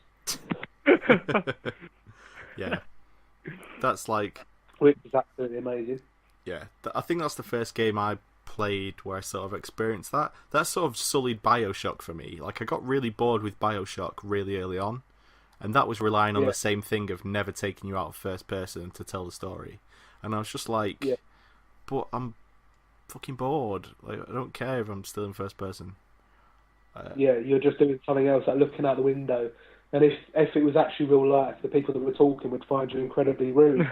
Yeah. That's like... Which is absolutely amazing. Yeah, I think that's the first game I played where I sort of experienced that. That sort of sullied Bioshock for me. Like, I got really bored with Bioshock really early on, and that was relying on the same thing of never taking you out of first person to tell the story. And I was just like, but I'm fucking bored. Like, I don't care if I'm still in first person. You're just doing something else, like looking out the window. And if it was actually real life, the people that were talking would find you incredibly rude.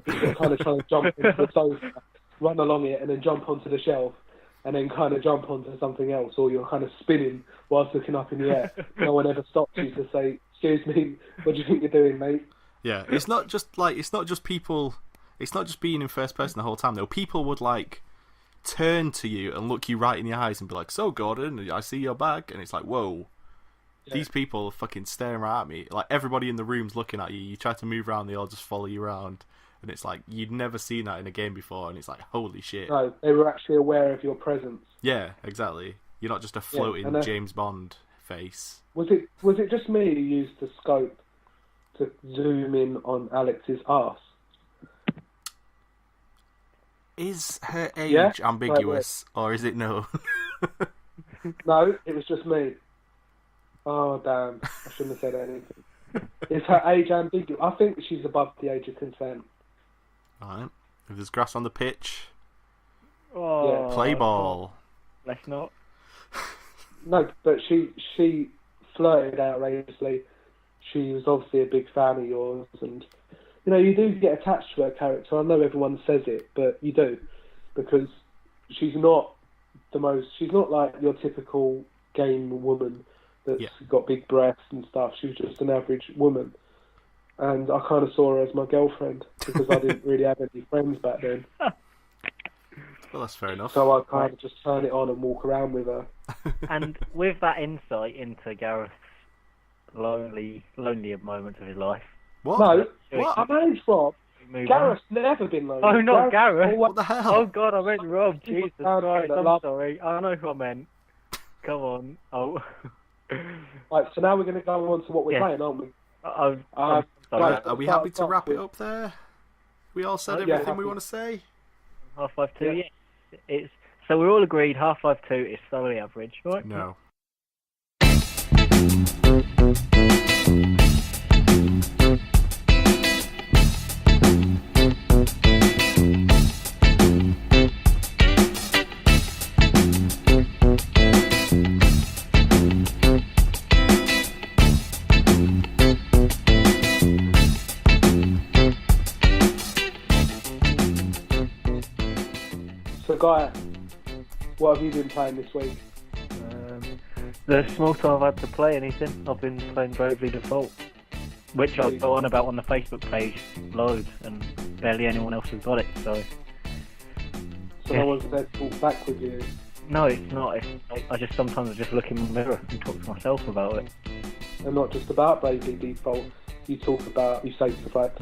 You're kind of trying to jump into the sofa, run along it, and then jump onto the shelf, and then kind of jump onto something else, or you're kind of spinning whilst looking up in the air. No one ever stops you to say, "Excuse me, what do you think you're doing, mate?" Yeah, it's not just people. It's not just being in first person the whole time. Though people would like turn to you and look you right in the eyes and be like, "So, Gordon, I see your bag," and it's like, "Whoa." Yeah. These people are fucking staring right at me. Like, everybody in the room's looking at you. You try to move around, they all just follow you around. And it's like, you'd never seen that in a game before. And it's like, holy shit. No, they were actually aware of your presence. Yeah, exactly. You're not just a floating James Bond face. Was it just me who used the scope to zoom in on Alex's arse? Is her age ambiguous, or is it no? No, it was just me. Oh, damn. I shouldn't have said anything. Is her age ambiguous? I think she's above the age of consent. Alright. If there's grass on the pitch, play ball. Let's not. No, but she flirted outrageously. She was obviously a big fan of yours, and you do get attached to her character. I know everyone says it, but you do, because she's not like your typical game woman that's got big breasts and stuff. She was just an average woman. And I kind of saw her as my girlfriend, because I didn't really have any friends back then. Well, that's fair enough. So I kind of just turn it on and walk around with her. And with that insight into Gareth's lonelier moments of his life. What? No, I'm aged Rob. Gareth's never been lonely. Oh, not Gareth. What the hell? Oh, God, I meant Rob. Jesus Christ, I'm sorry. I know who I meant. Come on. Oh. Right, so now we're going to go on to what we're playing, aren't we? Are we happy to wrap it up there? We all said everything we want to say? Half-Life 2, yeah. So we're all agreed Half-Life 2 is thoroughly average, right? No. So, Guy, what have you been playing this week? The small time I've had to play anything, I've been playing Bravely Default, which I've got on about on the Facebook page loads, and barely anyone else has got it, so no one's there to talk back with you? No, it's not. I just sometimes just look in the mirror and talk to myself about it. And not just about Bravely Default, you say stuff like,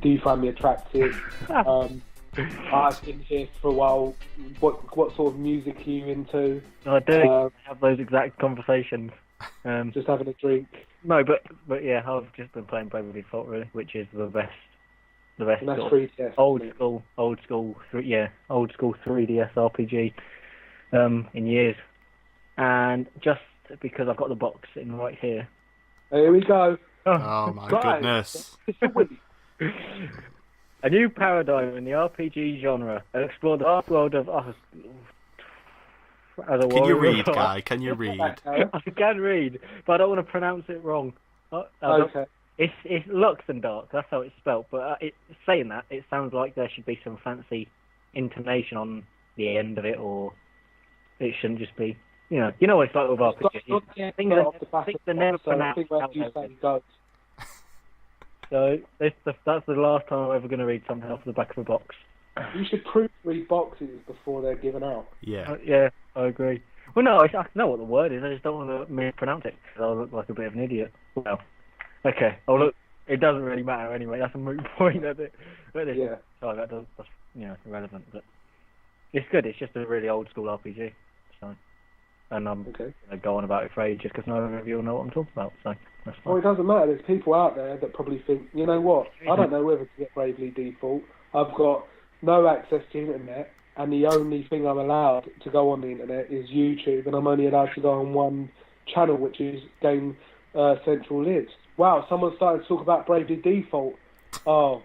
do you find me attractive? I've been here for a while. What sort of music are you into? I do have those exact conversations. Just having a drink. No, but yeah, I've just been playing Bravely Default really, which is the best. And that's 3DS. Old school 3DS RPG in years. And just because I've got the box sitting right here. Here we go. Oh my goodness. A new paradigm in the RPG genre. Explore the dark world of us. Can you read, Guy? Can you read? I can read, but I don't want to pronounce it wrong. Okay. It's Luxembourg. That's how it's spelled. But saying that, it sounds like there should be some fancy intonation on the end of it, or it shouldn't just be. You know what it's like with RPGs. Things are never pronounced. So that's the last time I'm ever going to read something off the back of a box. You should proofread boxes before they're given out. Yeah. Yeah, I agree. Well, no, I know what the word is. I just don't want to mispronounce it because I'll look like a bit of an idiot. Well, okay. Oh, look, it doesn't really matter anyway. That's a moot point, isn't it? But Yeah. Sorry, that's irrelevant. But it's good. It's just a really old school RPG. So, and I'm Okay. gonna go on about it for ages because none of you will know what I'm talking about. So that's Well, fine. it doesn't matter. There's people out there that probably think, you know what? I don't know whether to get Bravely Default. I've got no access to the internet, and the only thing I'm allowed to go on the internet is YouTube, and I'm only allowed to go on one channel, which is Game Central Lives. Wow, someone started to talk about Bravely Default. Oh,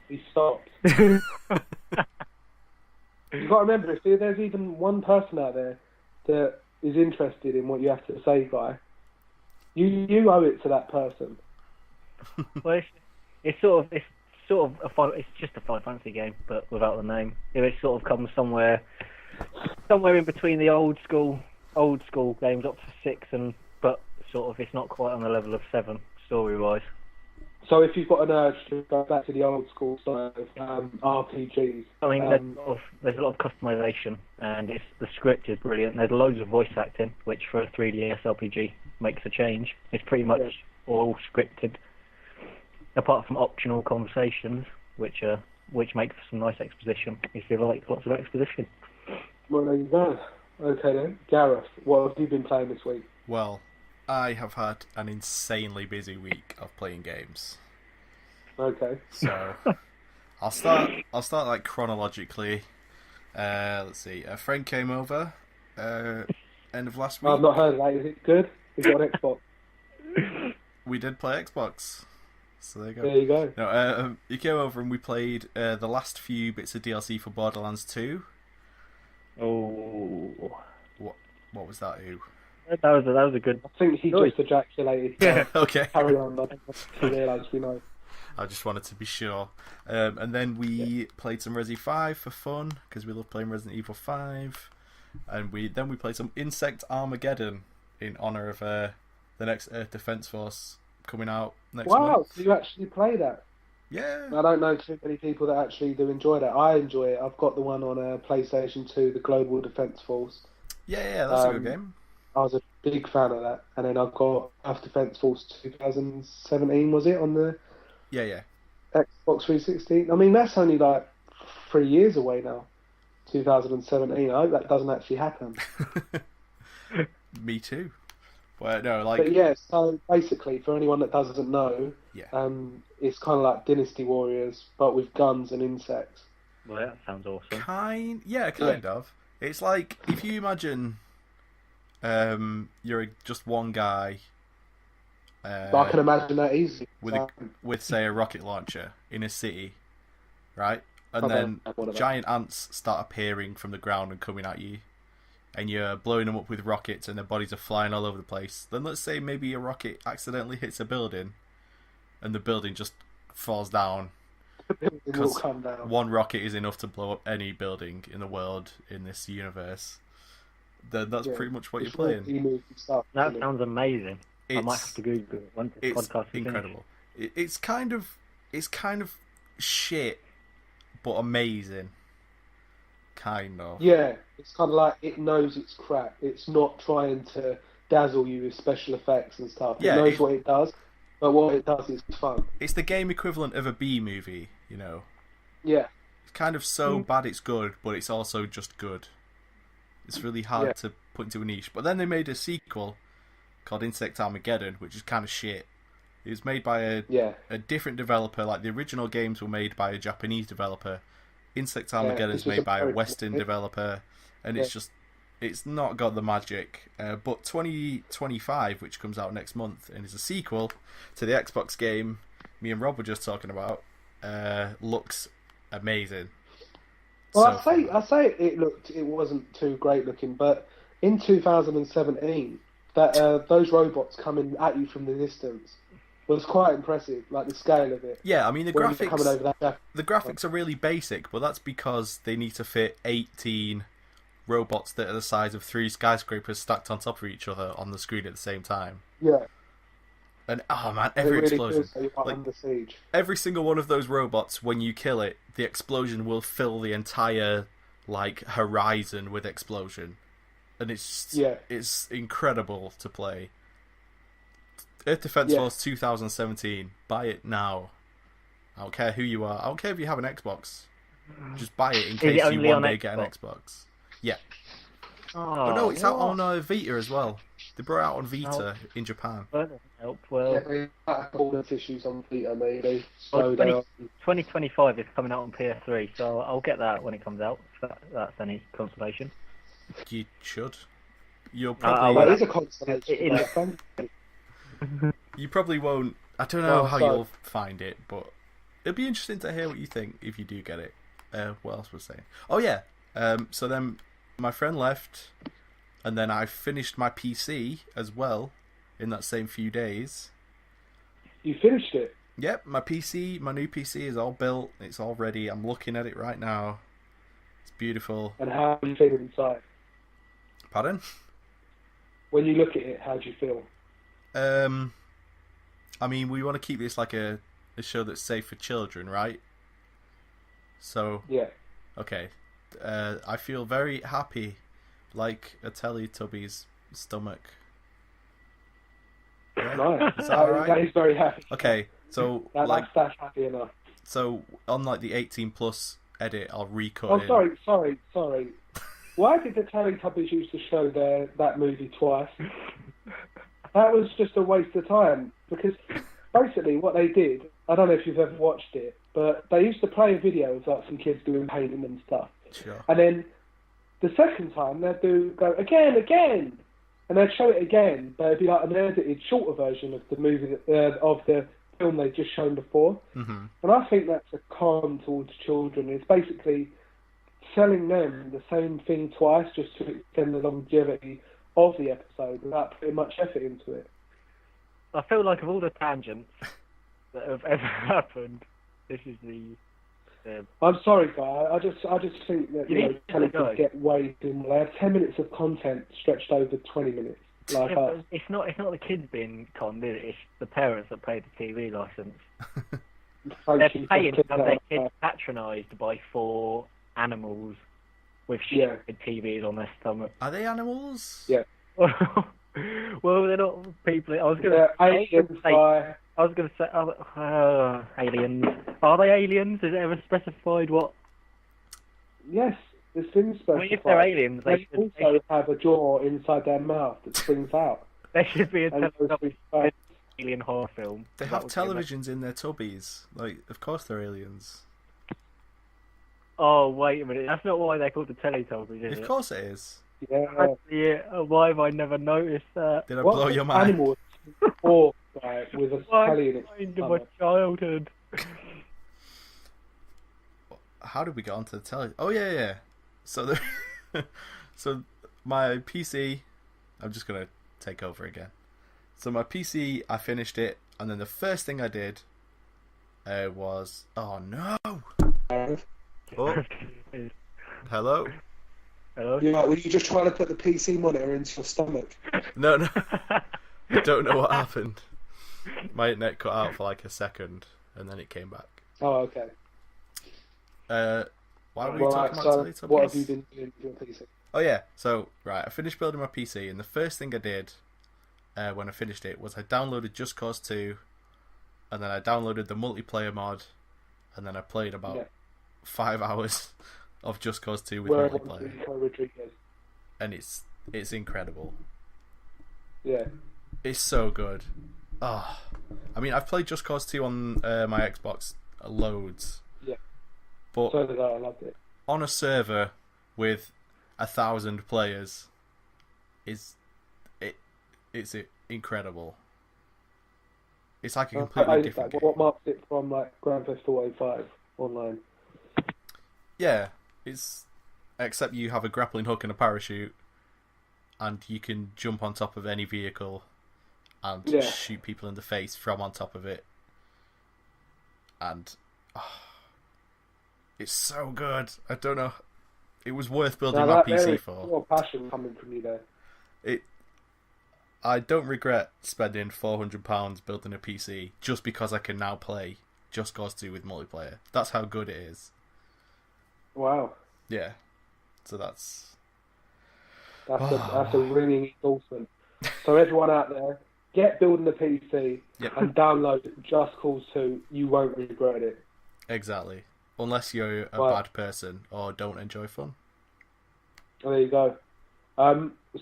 he stopped. You've got to remember, if there's even one person out there that is interested in what you have to say, Guy, you owe it to that person. Well, it's sort of it's just a Final Fantasy game, but without the name. It sort of comes somewhere in between the old school games up to 6, but sort of it's not quite on the level of 7 story wise. So if you've got an urge to go back to the old school style of RPGs, I mean, there's a lot of customization, and the script is brilliant. There's loads of voice acting, which for a 3DS RPG makes a change. It's pretty much all scripted, apart from optional conversations, which make for some nice exposition if you like lots of exposition. well, there you go. Okay then, Gareth, what have you been playing this week? Well, I have had an insanely busy week of playing games. Okay. So I'll start like chronologically. Let's see. A friend came over end of last week. I've not heard of that. Is it good? We've got an Xbox. We did play Xbox. So there you go. There you go. No, he came over and we played the last few bits of DLC for Borderlands 2. Oh, What was that? Who? that was a good. I think he just ejaculated. Yeah. Okay. Carry on. I don't realise we know. I just wanted to be sure. And then we played some Resi 5 for fun because we love playing Resident Evil 5. And we played some Insect Armageddon in honour of the next Earth Defense Force coming out next month. Wow, so you actually play that? Yeah. I don't know too many people that actually do enjoy that. I enjoy it. I've got the one on PlayStation 2, the Global Defense Force. Yeah, that's a good game. I was a big fan of that. And then I've got Earth Defense Force 2017, was it, on the Yeah. Xbox 360? I mean, that's only like 3 years away now. 2017. I hope that doesn't actually happen. Me too. But no, like. But yeah, so basically, for anyone that doesn't know, Yeah. it's kind of like Dynasty Warriors, but with guns and insects. Well, that sounds awesome. Kind of. It's like if you imagine, you're just one guy. But I can imagine that easily. With say a rocket launcher in a city, right? And Okay, then what about- giant ants start appearing from the ground and coming at you, and you're blowing them up with rockets, and their bodies are flying all over the place. Then let's say maybe a rocket accidentally hits a building, and the building just falls down. It will come down. One rocket is enough to blow up any building in the world in this universe. Then that's pretty much what you're playing. That sounds amazing. I might It's have to Google it once the it's podcast is incredible. It's kind of shit, but amazing. Kind of. Yeah, it's kind of like it knows it's crap. It's not trying to dazzle you with special effects and stuff. It Yeah, knows what it does, but what it does is fun. It's the game equivalent of a B movie, you know. Yeah. It's kind of so bad it's good, but it's also just good. It's really hard to put into a niche. But then they made a sequel called Insect Armageddon, which is kind of shit. It was made by a different developer. Like the original games were made by a Japanese developer. Insect Armageddon is made by a Western developer, and it's not got the magic. But 2025, which comes out next month and is a sequel to the Xbox game me and Rob were just talking about, looks amazing. Well, I say it wasn't too great looking, but in 2017, that those robots coming at you from the distance was quite impressive. Like the scale of it. Yeah, I mean the When you're coming over that graphics are really basic, but that's because they need to fit 18 robots that are the size of 3 skyscrapers stacked on top of each other on the screen at the same time. Yeah. And oh man, It every really explosion, feels like you're like under siege. every single one of those robots, when you kill it, the explosion will fill the entire like horizon with explosion, and it's incredible to play. Earth Defense Force 2017. Buy it now. I don't care who you are. I don't care if you have an Xbox. Just buy it in case you one day get an Xbox. Yeah. Oh, But no, it's out on Vita as well. They brought it out on Vita in Japan. That doesn't help. Well, Yeah, performance issues on Vita, maybe. well, So 2025 is coming out on PS3, so I'll get that when it comes out. If that's any consolation. You should. You'll that probably. is a consolation. You probably won't. I don't know how you'll find it, but it'll be interesting to hear what you think if you do get it. What else was I saying? Oh yeah. So then my friend left, and then I finished my PC as well in that same few days. You finished it? Yep, my new PC is all built. It's all ready. I'm looking at it right now. It's beautiful. And how do you feel inside? Pardon? When you look at it, how do you feel? I mean, we want to keep this like a show that's safe for children, right? So Yeah. Okay. I feel very happy, like a Teletubby's stomach. Yeah? Nice. Is that alright? That is very happy. Okay, so That's happy enough. So on like the 18 plus edit, I'll recut. Oh, sorry. Why did the Teletubbies used to show that movie twice? That was just a waste of time, because basically what they did, I don't know if you've ever watched it, but they used to play a video of like some kids doing painting and stuff. Sure. And then the second time they'd go again, and they'd show it again, but it'd be like an edited, shorter version of the movie of the film they'd just shown before. Mm-hmm. And I think that's a con towards children. It's basically selling them the same thing twice just to extend the longevity of the episode without putting much effort into it. I feel like of all the tangents that have ever happened, this is the. I'm sorry, guy. I just think that Teletubbies get way too much. They have 10 minutes of content stretched over 20 minutes. Like us. It's not the kids being conned, is it? It's the parents that pay the TV license. They're paying to have their kids patronised by 4 animals with stupid TVs on their stomach. Are they animals? Yeah. Well, they're not people. I was going to say aliens. Are they aliens? Is it ever specified what? Yes, it's been specified. I mean, if they're aliens, they also have a jaw inside their mouth that springs out. There should be an alien horror film. They have televisions in their tubbies. Like, of course they're aliens. Oh, wait a minute. That's not why they're called the Teletubbies, is it? Of course it is. Yeah. Why have I never noticed that? Did I blow your mind? Animals or with a telly in its mind of my childhood. How did we get onto the telly? Oh yeah. So so my PC, I'm just gonna take over again. So my PC, I finished it, and then the first thing I did was, oh no. Oh. Hello? Hello? Were you just trying to put the PC monitor into your stomach? No. I don't know what happened. My internet cut out for like a second, and then it came back. Oh, okay. Why were we talking about Teletubbies? What have you been doing with your PC? Oh yeah, so, right, I finished building my PC, and the first thing I did when I finished it was I downloaded Just Cause 2, and then I downloaded the multiplayer mod, and then I played about 5 hours of Just Cause 2 with multiplayer. And it's incredible. Yeah. It's so good. Oh, I mean, I've played Just Cause 2 on my Xbox loads. Yeah. But so did I loved it. On a server with 1,000 players, it's incredible. It's like a completely different game. What marks it from like Grand Theft Auto 5 online? Yeah, except you have a grappling hook and a parachute, and you can jump on top of any vehicle and shoot people in the face from on top of it. And it's so good. I don't know. It was worth building my PC for. More passion coming from you there. I don't regret spending £400 building a PC just because I can now play Just Cause 2 with multiplayer. That's how good it is. Wow. Yeah. So that's a ringing endorsement. So everyone out there, get building a PC and download Just Cause 2. You won't regret it. Exactly. Unless you're a bad person or don't enjoy fun. There you go.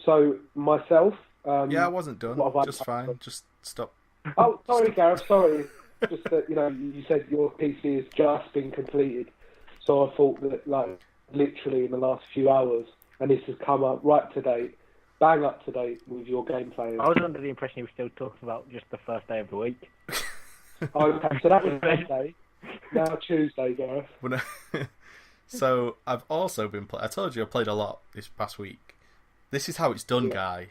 So myself. I wasn't done. Just fine. Just stop. Oh, sorry, Gareth. Sorry. Just that you said your PC has just been completed, so I thought that literally in the last few hours, and this has come up right to date, bang up to date with your gameplay. I was under the impression you were still talking about just the first day of the week. Okay, so that was Wednesday. Now Tuesday, Gareth. So I've also been I told you I played a lot this past week. This is how it's done, guy.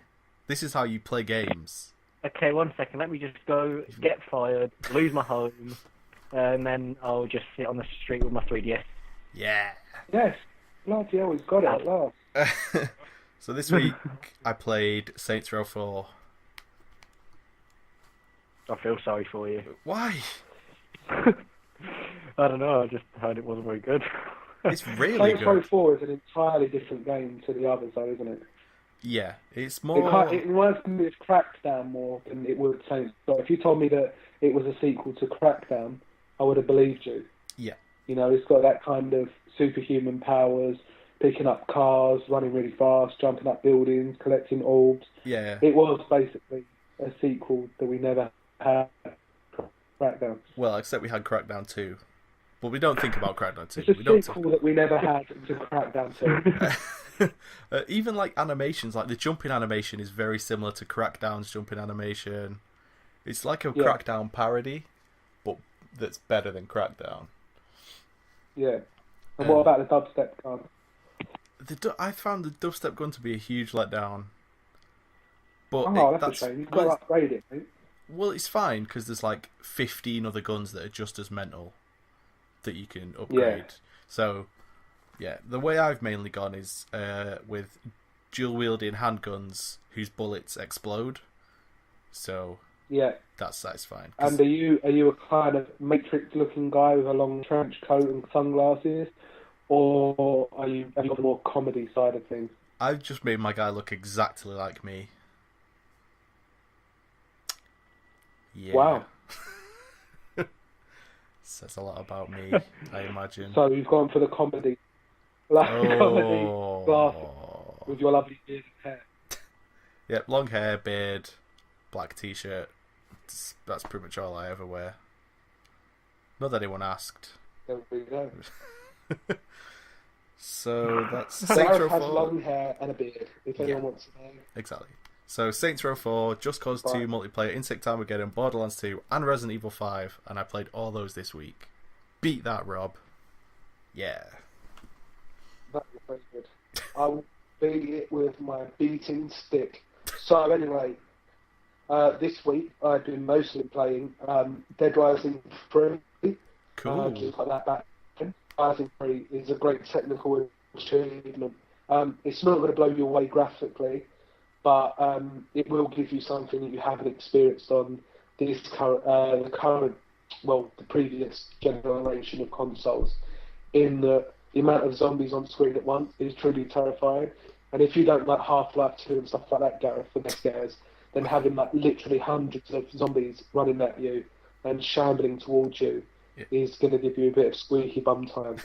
This is how you play games. Okay, 1 second. Let me just go get fired, lose my home, and then I'll just sit on the street with my 3DS. Yeah. Yes. Bloody hell, he's got it at last. So this week I played Saints Row 4. I feel sorry for you. Why? I don't know. I just heard it wasn't very good. It's really Saints Row good. 4 is an entirely different game to the others, though, isn't it? Yeah, it's more. It reminds me of Crackdown more than it would Saints. But if you told me that it was a sequel to Crackdown, I would have believed you. Yeah. You know, it's got that kind of superhuman powers, picking up cars, running really fast, jumping up buildings, collecting orbs. Yeah. It was basically a sequel that we never had. Crackdown. Well, except we had Crackdown 2. But we don't think about Crackdown 2. It's a we don't sequel that we never had to Crackdown 2. Even like animations, like the jumping animation is very similar to Crackdown's jumping animation. It's like a Crackdown parody, but that's better than Crackdown. Yeah. And what about the dubstep gun? I found the dubstep gun to be a huge letdown. But that's a shame. You've got to upgrade it, mate. Well, it's fine because there's like 15 other guns that are just as mental that you can upgrade. Yeah. So, yeah, the way I've mainly gone is with dual-wielding handguns whose bullets explode. So, yeah, that's satisfying. And are you a kind of Matrix-looking guy with a long trench coat and sunglasses, or have you got the more comedy side of things? I've just made my guy look exactly like me. Yeah. Wow. Says a lot about me, I imagine. So you've gone for the comedy. Comedy glasses with your lovely beard and hair. Yep, long hair, beard, black t-shirt. That's pretty much all I ever wear. Not that anyone asked. There we go. So that's Saints Saints Row has 4. long hair and a beard, if anyone wants to know. Exactly. So Saints Row 4, Just Cause 2 multiplayer, Insect Armageddon, Borderlands 2, and Resident Evil 5, and I played all those this week. Beat that, Rob. Yeah. That was very good. I will beat it with my beating stick. So anyway, this week I've been mostly playing Dead Rising 3. Cool. Just like that back. Rising 3 is a great technical achievement. It's not going to blow you away graphically, but it will give you something that you haven't experienced on this the previous generation of consoles. In the amount of zombies on screen at once is truly terrifying. And if you don't like Half-Life 2 and stuff like that, Gareth, for the scares, then having like literally hundreds of zombies running at you and shambling towards you is going to give you a bit of squeaky bum time.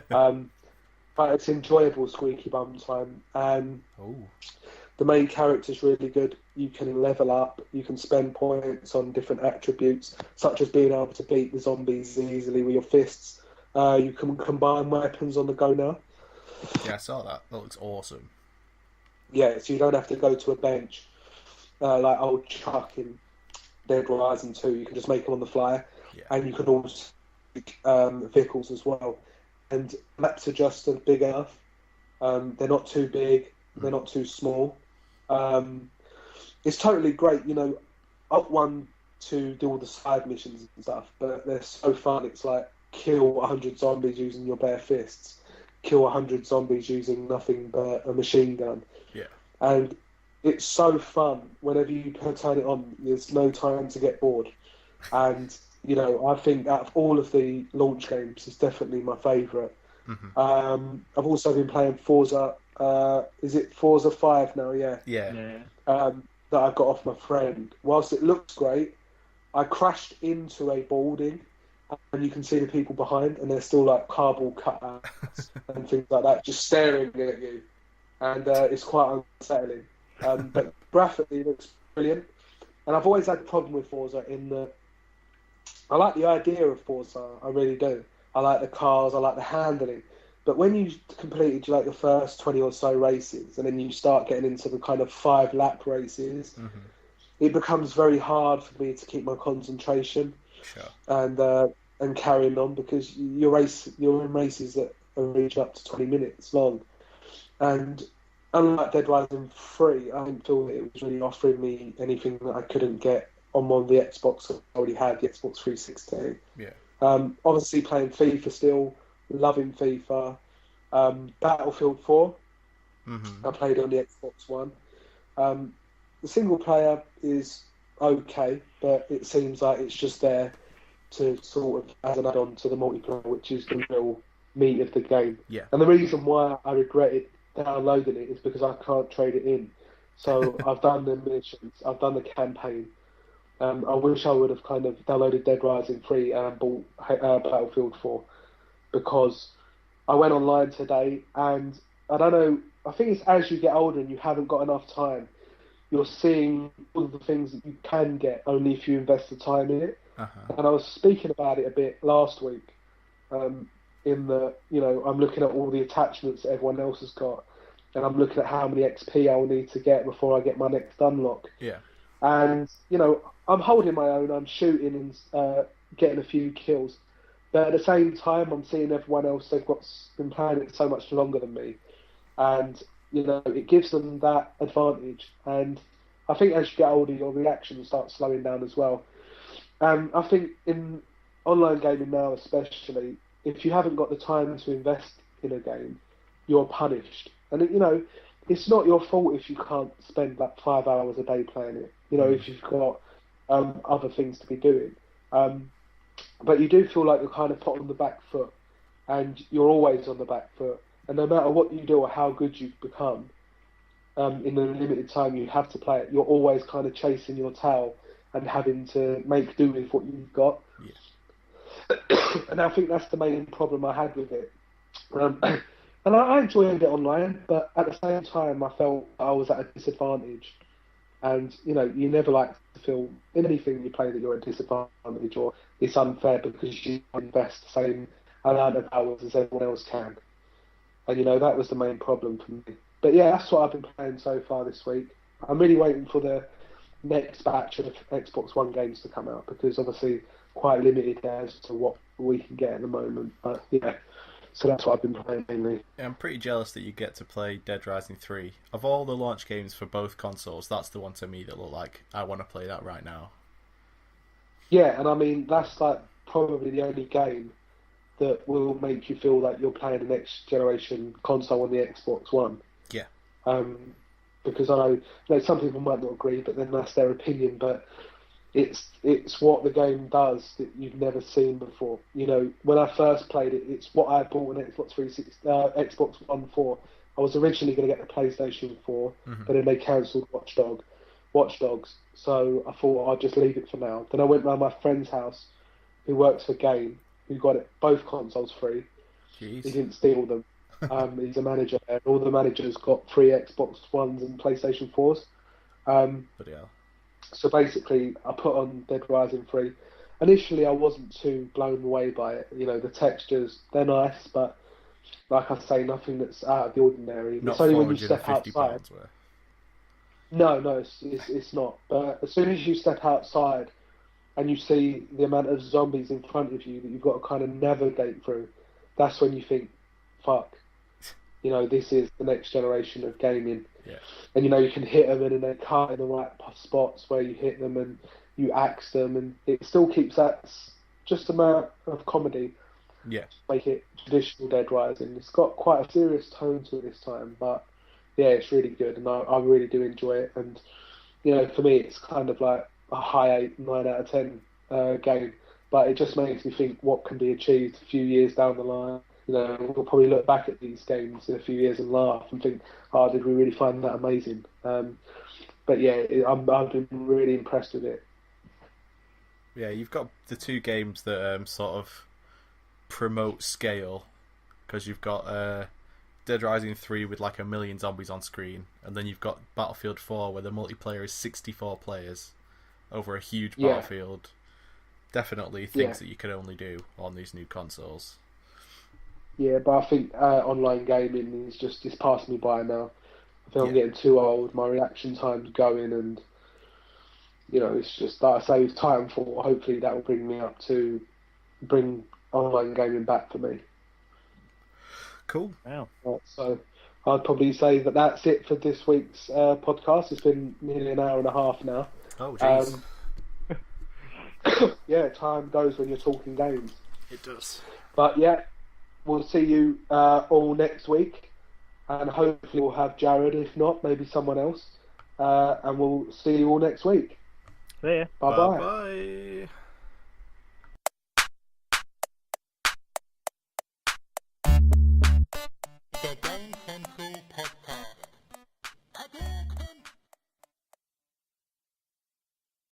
But it's enjoyable squeaky bum time. The main character's really good. You can level up, you can spend points on different attributes, such as being able to beat the zombies easily with your fists. You can combine weapons on the go now. Yeah, I saw that. That looks awesome. Yeah, so you don't have to go to a bench like old Chuck in Dead Rising 2. You can just make them on the fly. Yeah. And you can also vehicles as well. And maps are just big enough. They're not too big. They're not too small. It's totally great. You know, I've won to do all the side missions and stuff, but they're so fun. It's like kill 100 zombies using your bare fists. Kill 100 zombies using nothing but a machine gun. Yeah. And it's so fun whenever you turn it on. There's no time to get bored, and I think out of all of the launch games, it's definitely my favourite. I've also been playing Forza. Is it Forza 5 now? Yeah. Yeah. That I got off my friend. Whilst it looks great, I crashed into a building, and you can see the people behind, and they're still like cardboard cutouts and things like that, just staring at you, and it's quite unsettling. But graphically, it looks brilliant. And I've always had a problem with Forza in that I like the idea of Forza, I really do. I like the cars, I like the handling. But when you completed like the first 20 or so races, and then you start getting into the kind of 5-lap races, it becomes very hard for me to keep my concentration and carrying on, because you're in races that are reaching up to 20 minutes long. And unlike Dead Rising 3, I didn't feel that it was really offering me anything that I couldn't get on the Xbox. I already had the Xbox 360. Yeah. Obviously playing FIFA still, loving FIFA. Battlefield 4, I played on the Xbox One. The single player is okay, but it seems like it's just there to sort of as an add-on to the multiplayer, which is the real meat of the game. Yeah. And the reason why I regretted downloading it is because I can't trade it in. So I've done the missions, I've done the campaign. I wish I would have kind of downloaded Dead Rising 3 and bought Battlefield 4, because I went online today, and I don't know, I think it's as you get older and you haven't got enough time, you're seeing all of the things that you can get only if you invest the time in it. And I was speaking about it a bit last week, in the, I'm looking at all the attachments that everyone else has got, and I'm looking at how many XP I'll need to get before I get my next unlock. Yeah. And, I'm holding my own, I'm shooting and getting a few kills. But at the same time, I'm seeing everyone else, they've been playing it so much longer than me. And, it gives them that advantage. And I think as you get older, your reaction starts slowing down as well. And I think in online gaming now especially, if you haven't got the time to invest in a game, you're punished. And, it's not your fault if you can't spend like 5 hours a day playing it, if you've got other things to be doing. But you do feel like you're kind of put on the back foot, and you're always on the back foot. And no matter what you do or how good you've become, in the limited time you have to play it, you're always kind of chasing your tail and having to make do with what you've got. Yeah. And I think that's the main problem I had with it. And I enjoyed it online, but at the same time I felt I was at a disadvantage. And, you never like to feel in anything you play that you're at a disadvantage or it's unfair because you invest the same amount of hours as everyone else can. And, that was the main problem for me. But yeah, that's what I've been playing so far this week. I'm really waiting for the next batch of Xbox One games to come out, because obviously quite limited as to what we can get at the moment. But yeah, so that's what I've been playing mainly. Yeah, I'm pretty jealous that you get to play Dead Rising 3. Of all the launch games for both consoles, that's the one to me that look like I want to play that right now. Yeah, and I mean, that's like probably the only game that will make you feel like you're playing the next generation console on the Xbox One. Yeah. Because I know some people might not agree, but then that's their opinion. But it's what the game does that you've never seen before. When I first played it, it's what I bought an Xbox 360, Xbox One for. I was originally going to get the PlayStation 4, but then they cancelled Watch Dogs. So I thought I'd just leave it for now. Then I went round my friend's house, who works for Game, who got it both consoles free. Jeez. He didn't steal them. He's a manager there. All the managers got free Xbox Ones and PlayStation 4s. Bloody hell. So basically, I put on Dead Rising 3. Initially, I wasn't too blown away by it. The textures, they're nice, but like I say, nothing that's out of the ordinary. Not it's only when you step outside. worth. No, it's not. But as soon as you step outside and you see the amount of zombies in front of you that you've got to kind of navigate through, that's when you think, fuck, this is the next generation of gaming. Yeah. And you can hit them and then they cut in the right spots where you hit them and you axe them, and it still keeps that just amount of comedy. Yeah. Make it traditional Dead Rising. It's got quite a serious tone to it this time, but yeah, it's really good, and I really do enjoy it. And you know, for me, it's kind of like a high 8, 9 out of 10 game. But it just makes me think what can be achieved a few years down the line. You know, we'll probably look back at these games in a few years and laugh and think, oh, did we really find that amazing? But yeah, I've been really impressed with it. Yeah, you've got the two games that sort of promote scale, because you've got Dead Rising 3 with like 1 million zombies on screen, and then you've got Battlefield 4 where the multiplayer is 64 players over a huge battlefield. Definitely things that you can only do on these new consoles. Yeah, but I think online gaming is just it's passed me by now. I think I'm getting too old. My reaction time's going, and you know, it's just like I say with Titanfall. Hopefully, that will bring online gaming back for me. Cool. Wow. Right, so I'd probably say that that's it for this week's podcast. It's been nearly an hour and a half now. Oh, jeez. Yeah, time goes when you're talking games. It does. But yeah, we'll see you all next week, and hopefully we'll have Jared. If not, maybe someone else. And we'll see you all next week. See ya. Bye bye. Bye.